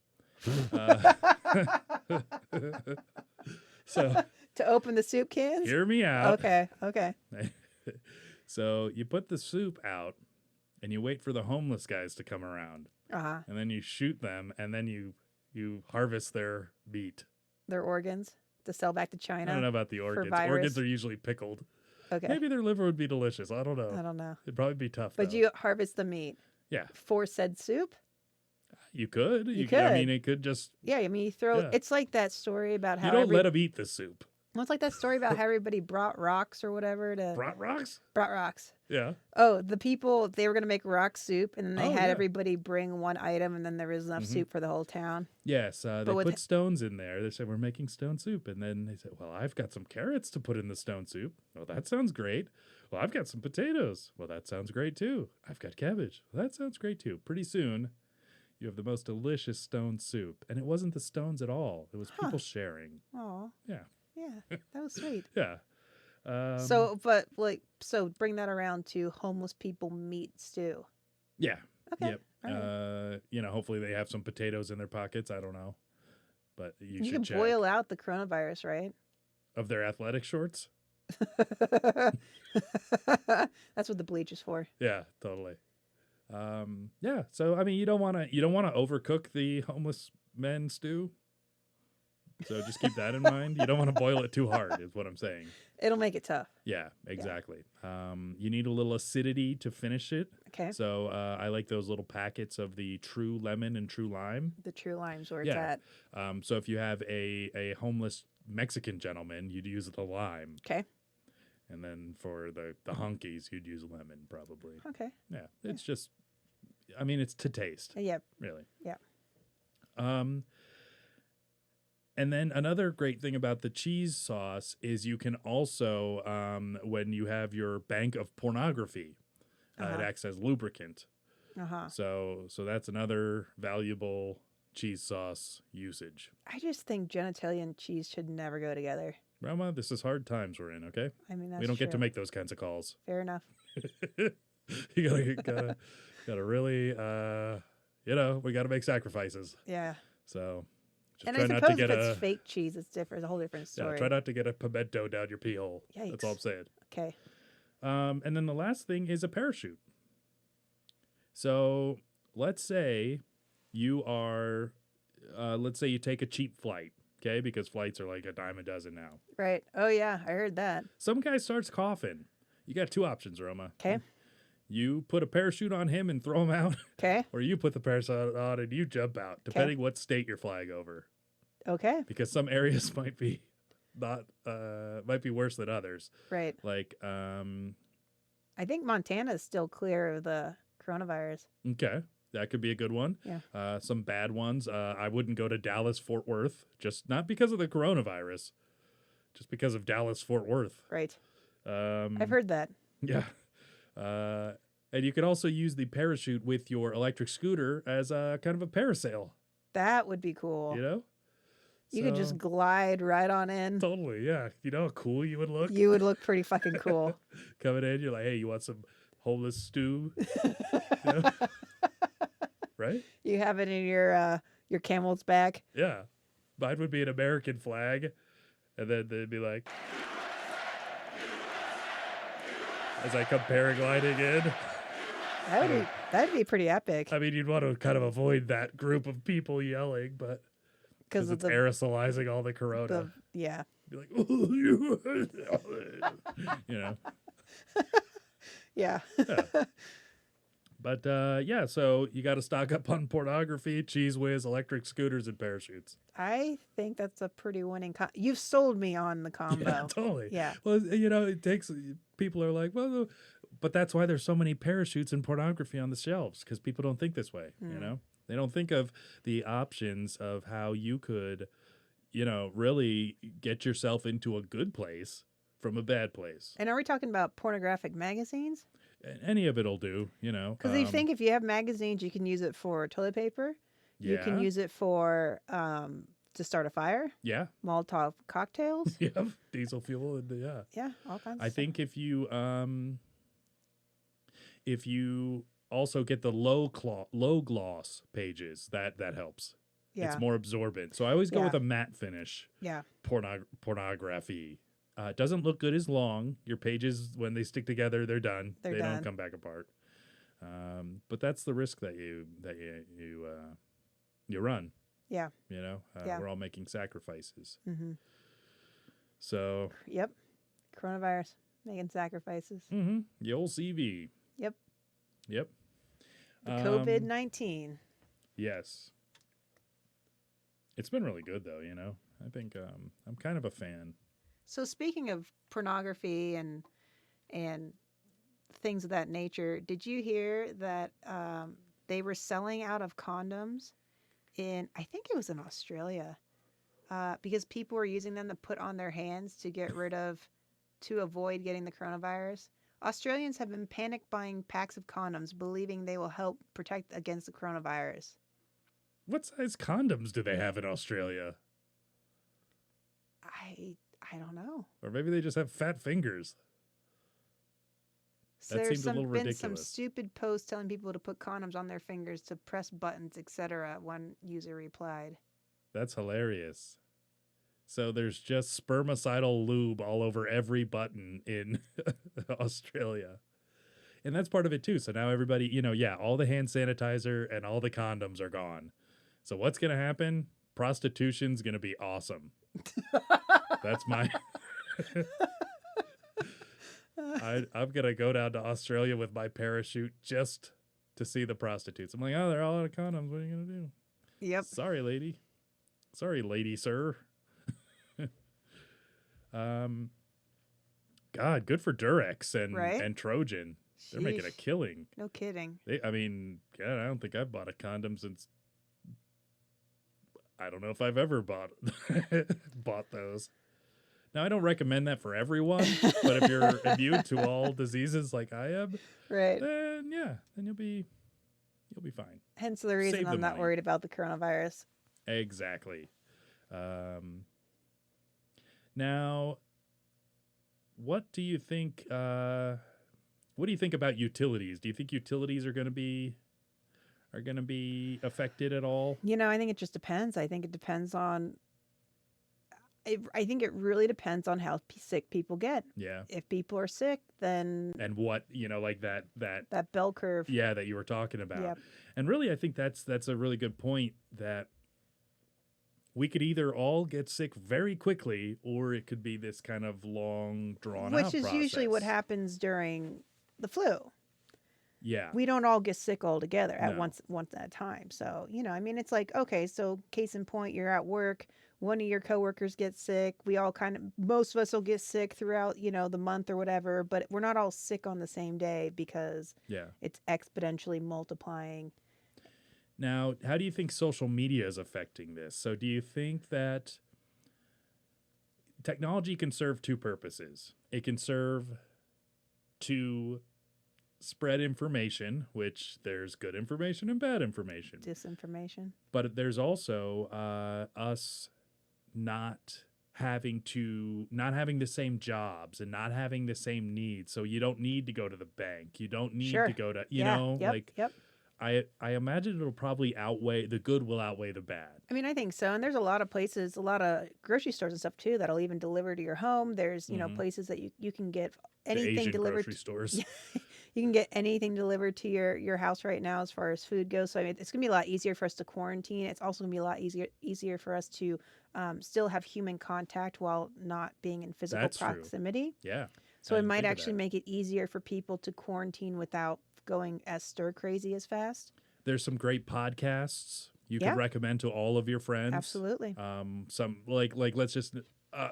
So To open the soup cans? hear me out. Okay. So you put the soup out and you wait for the homeless guys to come around. Uh-huh. And then you shoot them and then you harvest their meat. Their organs to sell back to China. I don't know about the organs. virus? Organs are usually pickled. Okay. Maybe their liver would be delicious. I don't know. I don't know. It'd probably be tough. But though. you harvest the meat Yeah. for said soup? You could. You I could. mean, it could just. Yeah, I mean you throw Yeah. it's like that story about how You don't let them eat the soup. Well, it's like that story about how everybody brought rocks or whatever to Brat rocks? brought rocks. Yeah. Oh, the people, they were going to make rock soup, and then they Oh, had yeah. everybody bring one item, and then there was enough soup for the whole town. Yes, they with- put stones in there. They said, we're making stone soup. And then they said, well, I've got some carrots to put in the stone soup. Well, that sounds great. Well, I've got some potatoes. Well, that sounds great too. I've got cabbage. Well, that sounds great too. Pretty soon, you have the most delicious stone soup. And it wasn't the stones at all. It was people sharing. Oh, Yeah. yeah, that was sweet. Yeah. So bring that around to homeless people meat stew. Yeah. Okay. Yep. All right. Hopefully they have some potatoes in their pockets. I don't know. But you You should can check. boil out the coronavirus, right? Of their athletic shorts? That's what the bleach is for. Yeah, totally. Yeah. So I mean, you don't want to overcook the homeless men stew. So just keep that in mind. You don't want to boil it too hard, is what I'm saying. It'll make it tough. Yeah, exactly. You need a little acidity to finish it. Okay. So I like those little packets of the True Lemon and True Lime. The true lime's where Yeah. it's at. So if you have a homeless Mexican gentleman, you'd use the lime. Okay. And then for the hunkies, you'd use lemon probably. Okay. Yeah, it's just, I mean, it's to taste, Yeah. really. Yeah. And then another great thing about the cheese sauce is you can also, when you have your bank of pornography, it acts as lubricant. So that's another valuable cheese sauce usage. I just think genitalia and cheese should never go together. Rama, this is hard times we're in, okay? I mean, that's we don't get to true. make those kinds of calls. Fair enough. You gotta really, we gotta make sacrifices. Yeah. So just And try I not suppose to if get it's fake cheese, it's different. It's a whole different yeah, story. try not to get a pimento down your pee hole. That's all I'm Yikes. saying. Okay. And then the last thing is a parachute. So let's say you are, let's say you take a cheap flight, okay? Because flights are like a dime a dozen now. Right. Oh, yeah. I heard that. Some guy starts coughing. You got two options, Roma. Okay. You put a parachute on him and throw him out, Okay. or you put the parachute on and you jump out, depending what state you're flying over. Okay. Because some areas might be might be worse than others. Right. Like, I think Montana is still clear of the coronavirus. okay, that could be a good one. Yeah. Some bad ones. I wouldn't go to Dallas, Fort Worth, just not because of the coronavirus, just because of Dallas, Fort Worth. Right. Um, I've heard that. Yeah. And you could also use the parachute with your electric scooter as a kind of a parasail, That would be cool. you know? You could just So- glide right on in. Totally, yeah. You know how cool you would look? You would look pretty fucking cool. Coming in, you're like, hey, you want some homeless stew? You know? Right? You have it in your camel's back. Yeah. Mine would be an American flag. And then they'd be like, as I come paragliding in. That'd be pretty epic. I mean, you'd want to kind of avoid that group of people yelling, but because it's of aerosolizing all the corona. yeah. Be like, you know. Yeah. But yeah, so you got to stock up on pornography, cheese whiz, electric scooters, and parachutes. I think that's a pretty winning you've sold me on the combo. Yeah, totally. Yeah. Well, you know, it takes people are like, well, but that's why there's so many parachutes and pornography on the shelves, because people don't think this way. You know, they don't think of the options of how you could, you know, really get yourself into a good place from a bad place. And are we talking about pornographic magazines? Any of it'll do, you know. Because you think if you have magazines, you can use it for toilet paper. You can use it for to start a fire. Yeah. Molotov cocktails. Yeah. Diesel fuel and yeah. Yeah, all kinds. I of think if you also get the low gloss pages, that helps. Yeah. It's more absorbent. So I always go Yeah. with a matte finish. Yeah. Pornography. It doesn't look good as long. Your pages, when they stick together, they're done. They're they done. don't come back apart. But that's the risk that you run. Yeah. You know, Yeah. we're all making sacrifices. Mm-hmm. So. Yep. Coronavirus making sacrifices. Mm-hmm. The old CV. Yep. Yep. The COVID-19. Yes. It's been really good though, you know. I think I'm kind of a fan. So speaking of pornography and things of that nature, did you hear that they were selling out of condoms I think it was in Australia, because people were using them to put on their hands to avoid getting the coronavirus. Australians have been panic buying packs of condoms, believing they will help protect against the coronavirus. What size condoms do they have in Australia? I don't know. Or maybe they just have fat fingers. So That there's seems a little been some ridiculous. stupid post telling people to put condoms on their fingers to press buttons, etc. One user replied. That's hilarious. So there's just spermicidal lube all over every button in Australia. And that's part of it too. So now everybody, all the hand sanitizer and all the condoms are gone. So what's going to happen? Prostitution's going to be awesome. That's my... I'm going to go down to Australia with my parachute just to see the prostitutes. I'm like, oh, they're all out of condoms. What are you going to do? Yep. Sorry, lady. Sorry, lady, sir. God, good for Durex and Trojan. They're making a Sheesh. killing. No kidding. God, I don't think I've bought a condom since... I don't know if I've ever bought those. Now, I don't recommend that for everyone, but if you're immune to all diseases like I am, Right. then you'll be fine. Hence the reason Save the I'm not money. worried about the coronavirus. Exactly. Now, what do you think? What do you think about utilities? Do you think utilities are going to be affected at all? I think it just depends. I think it depends on. I think it really depends on how sick people get. Yeah. If people are sick, then And what like that that bell curve. yeah, that you were talking about. Yep. And really, I think that's a really good point, that we could either all get sick very quickly, or it could be this kind of long, drawn out Which is usually what happens during the flu. Yeah. We don't all get sick all together at No. once at a time. So, it's like, okay, so case in point, you're at work, one of your coworkers gets sick. We all most of us will get sick throughout, the month or whatever, but we're not all sick on the same day because Yeah. it's exponentially multiplying. Now, how do you think social media is affecting this? So do you think that technology can serve two purposes? It can serve to spread information, which there's good information and bad information. Disinformation. But there's also us not having the same jobs and not having the same needs. So you don't need to go to the bank. You don't need Sure. to go to, Yep. I imagine it'll probably the good will outweigh the bad. I mean, I think so. And there's a lot of places, a lot of grocery stores and stuff too, that'll even deliver to your home. There's, places that you can get The anything Asian delivered. grocery stores. You can get anything delivered to your house right now as far as food goes. So I mean, it's gonna be a lot easier for us to quarantine. It's also gonna be a lot easier for us to still have human contact while not being in physical That's true. proximity. Yeah. So I it didn't might think of actually that. make it easier for people to quarantine without going as stir crazy as fast. There's some great podcasts you Yeah. could recommend to all of your friends. Absolutely. Some like let's just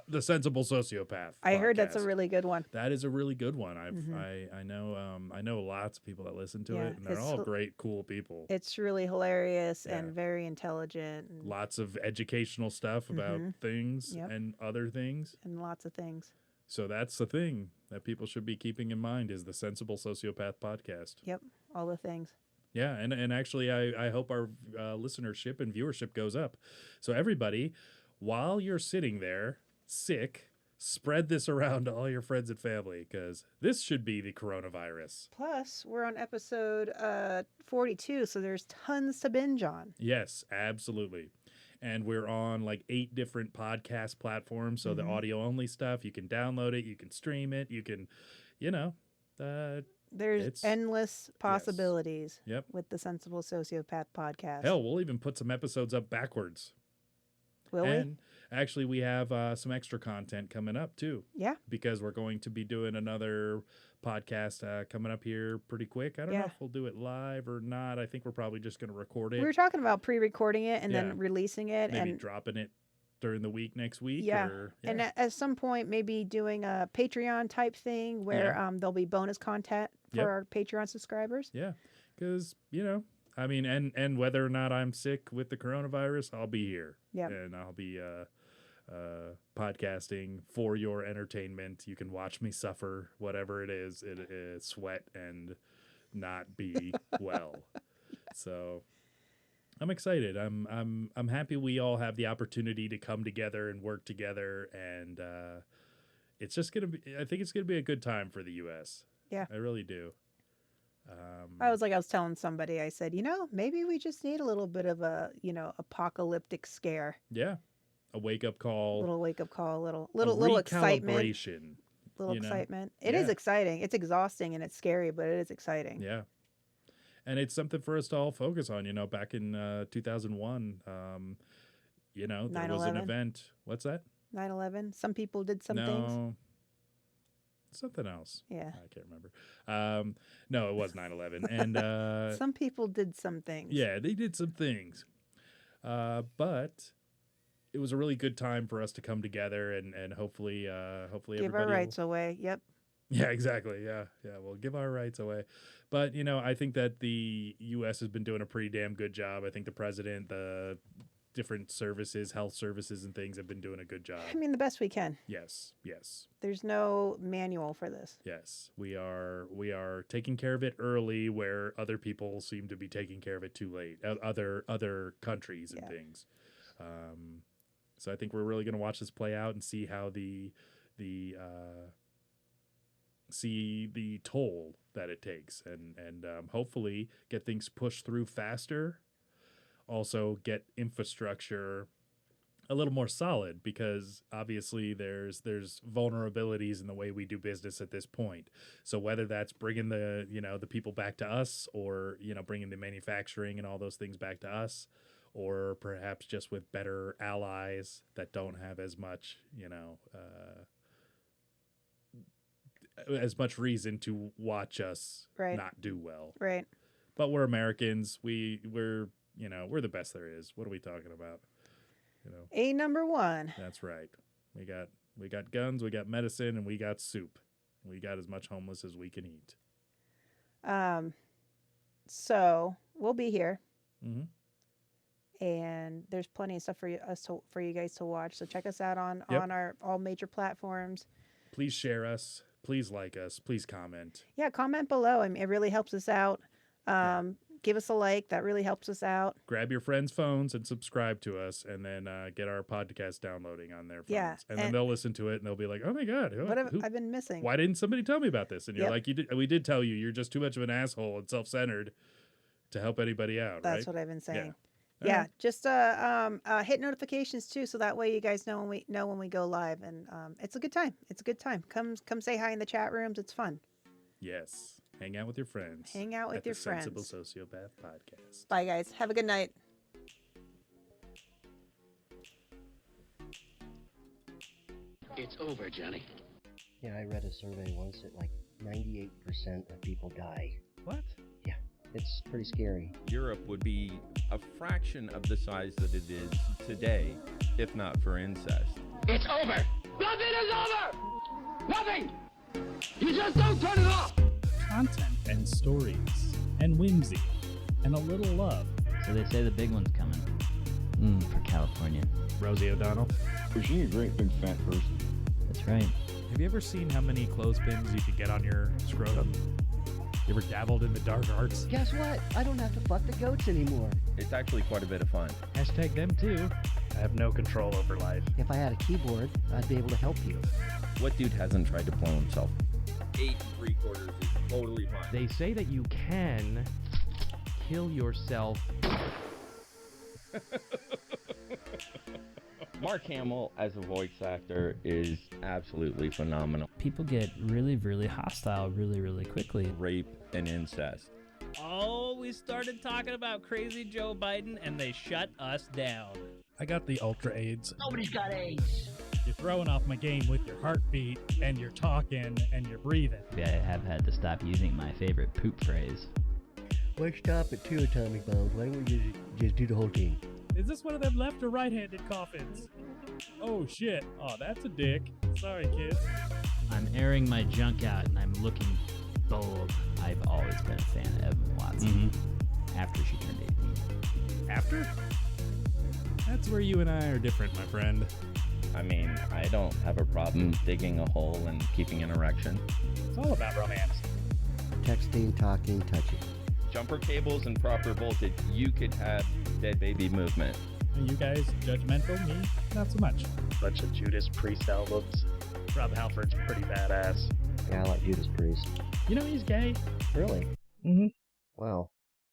the Sensible Sociopath. I heard that's a podcast. really good one. That is a really good one. Mhm. I know lots of people that listen to Yeah, it, and they're it's all hil- great, cool people. It's really hilarious Yeah. and very intelligent Lots of educational stuff about things Yep. and other things. and lots of things. So that's the thing that people should be keeping in mind is the Sensible Sociopath podcast. Yep, all the things. Yeah, and actually, I hope our listenership and viewership goes up. So everybody, while you're sitting there sick, spread this around to all your friends and family, because this should be the coronavirus. Plus, we're on episode 42, so there's tons to binge on. Yes, absolutely. And we're on like 8 different podcast platforms. So the audio only stuff, you can download it, you can stream it, you can, There's It's- endless possibilities Yep. with the Sensible Sociopath podcast. Hell, we'll even put some episodes up backwards. Will And actually, we have some extra content coming up too. we? Yeah. Because we're going to be doing another podcast coming up here pretty quick. I don't know Yeah. if we'll do it live or not. I think we're probably just going to record it, We were talking about pre-recording it and Yeah. then releasing it, maybe and dropping it during the week next week. Yeah. Or, And at some point, maybe doing a Patreon type thing where there'll be bonus content for our Patreon subscribers. Yeah, because I mean, and whether or not I'm sick with the coronavirus, I'll be here. Yeah. And I'll be podcasting for your entertainment. You can watch me suffer, whatever it is, sweat and not be well. So I'm excited. I'm happy we all have the opportunity to come together and work together, and it's just gonna be. I think it's gonna be a good time for the U.S. Yeah, I really do. I was telling somebody, I said, maybe we just need a little bit of a, apocalyptic scare. Yeah. A wake-up call. Little wake-up call, little excitement. Little excitement. It is exciting. It's exhausting and it's scary, but it is exciting. Yeah. And it's something for us to all focus on. Back in 2001, there was an event. What's that? 9/11. Some people did some things. No. Something else. Yeah. I can't remember. No, it was 9/11. And some people did some things. Yeah, they did some things. But it was a really good time for us to come together and hopefully give our rights away. Yep. Yeah, exactly. Yeah. We'll give our rights away. But, I think that the U.S. has been doing a pretty damn good job. I think the president, the different services, health services and things have been doing a good job. I mean, the best we can. Yes. There's no manual for this. Yes. We are taking care of it early where other people seem to be taking care of it too late. Other countries and things. So I think we're really going to watch this play out and see how the toll that it takes and hopefully get things pushed through faster. Also get infrastructure a little more solid because obviously there's vulnerabilities in the way we do business at this point. So whether that's bringing the people back to us or, bringing the manufacturing and all those things back to us, or perhaps just with better allies that don't have as much, as much reason to watch us not do well. Right. But we're Americans. We're the best there is. What are we talking about? A number one. That's right. We got guns, we got medicine, and we got soup. We got as much homeless as we can eat. So we'll be here. Mm-hmm. And there's plenty of stuff for you guys to watch. So check us out on our all major platforms. Please share us. Please like us. Please comment. Yeah, comment below. I mean, it really helps us out. Give us a like. That really helps us out. Grab your friends' phones and subscribe to us, and then get our podcast downloading on their phones. Yeah, and then they'll listen to it, and they'll be like, "Oh my God, what have I been missing? Why didn't somebody tell me about this?" And you're like, "We did tell you. You're just too much of an asshole and self-centered to help anybody out." That's right? what I've been saying. Yeah. Yeah, just hit notifications too, so that way you guys know when we go live, and it's a good time. It's a good time. Come say hi in the chat rooms. It's fun. Yes, hang out with your friends. Hang out with your friends. Sensible Sociopath Podcast. Bye, guys. Have a good night. It's over, Johnny. Yeah, I read a survey once that 98% of people die. What? Yeah, it's pretty scary. Europe would be a fraction of the size that it is today, if not for incest. It's over! Nothing is over! Nothing! You just don't turn it off! Content and stories and whimsy and a little love. So they say the big one's coming. For California. Rosie O'Donnell. Is she a great big fat person? That's right. Have you ever seen how many clothespins you could get on your scrotum? You ever dabbled in the dark arts? Guess what? I don't have to fuck the goats anymore. It's actually quite a bit of fun. Hashtag them too. I have no control over life. If I had a keyboard, I'd be able to help you. What dude hasn't tried to blow himself? 8 3/4 is totally fine. They say that you can kill yourself. Mark Hamill as a voice actor is absolutely phenomenal. People get really, really hostile really, really quickly. Rape and incest. Oh, we started talking about crazy Joe Biden and they shut us down. I got the ultra AIDS. Nobody's got AIDS. You're throwing off my game with your heartbeat and you're talking and you're breathing. I have had to stop using my favorite poop phrase. Why stop at 2 atomic bombs? Why don't we just do the whole thing? Is this one of them left or right-handed coffins? Oh shit. Oh, that's a dick. Sorry, kids. I'm airing my junk out and I'm looking bold. I've always been a fan of Evan Watson. After she turned 18. After? That's where you and I are different, my friend. I mean, I don't have a problem digging a hole and keeping an erection. It's all about romance. Texting, talking, touching. Jumper cables and proper voltage, you could have dead baby movement. Are you guys judgmental? Me? Not so much. Bunch of Judas Priest albums. Rob Halford's pretty badass. Yeah, I like Judas Priest. You know he's gay. Really? Mm-hmm. Wow.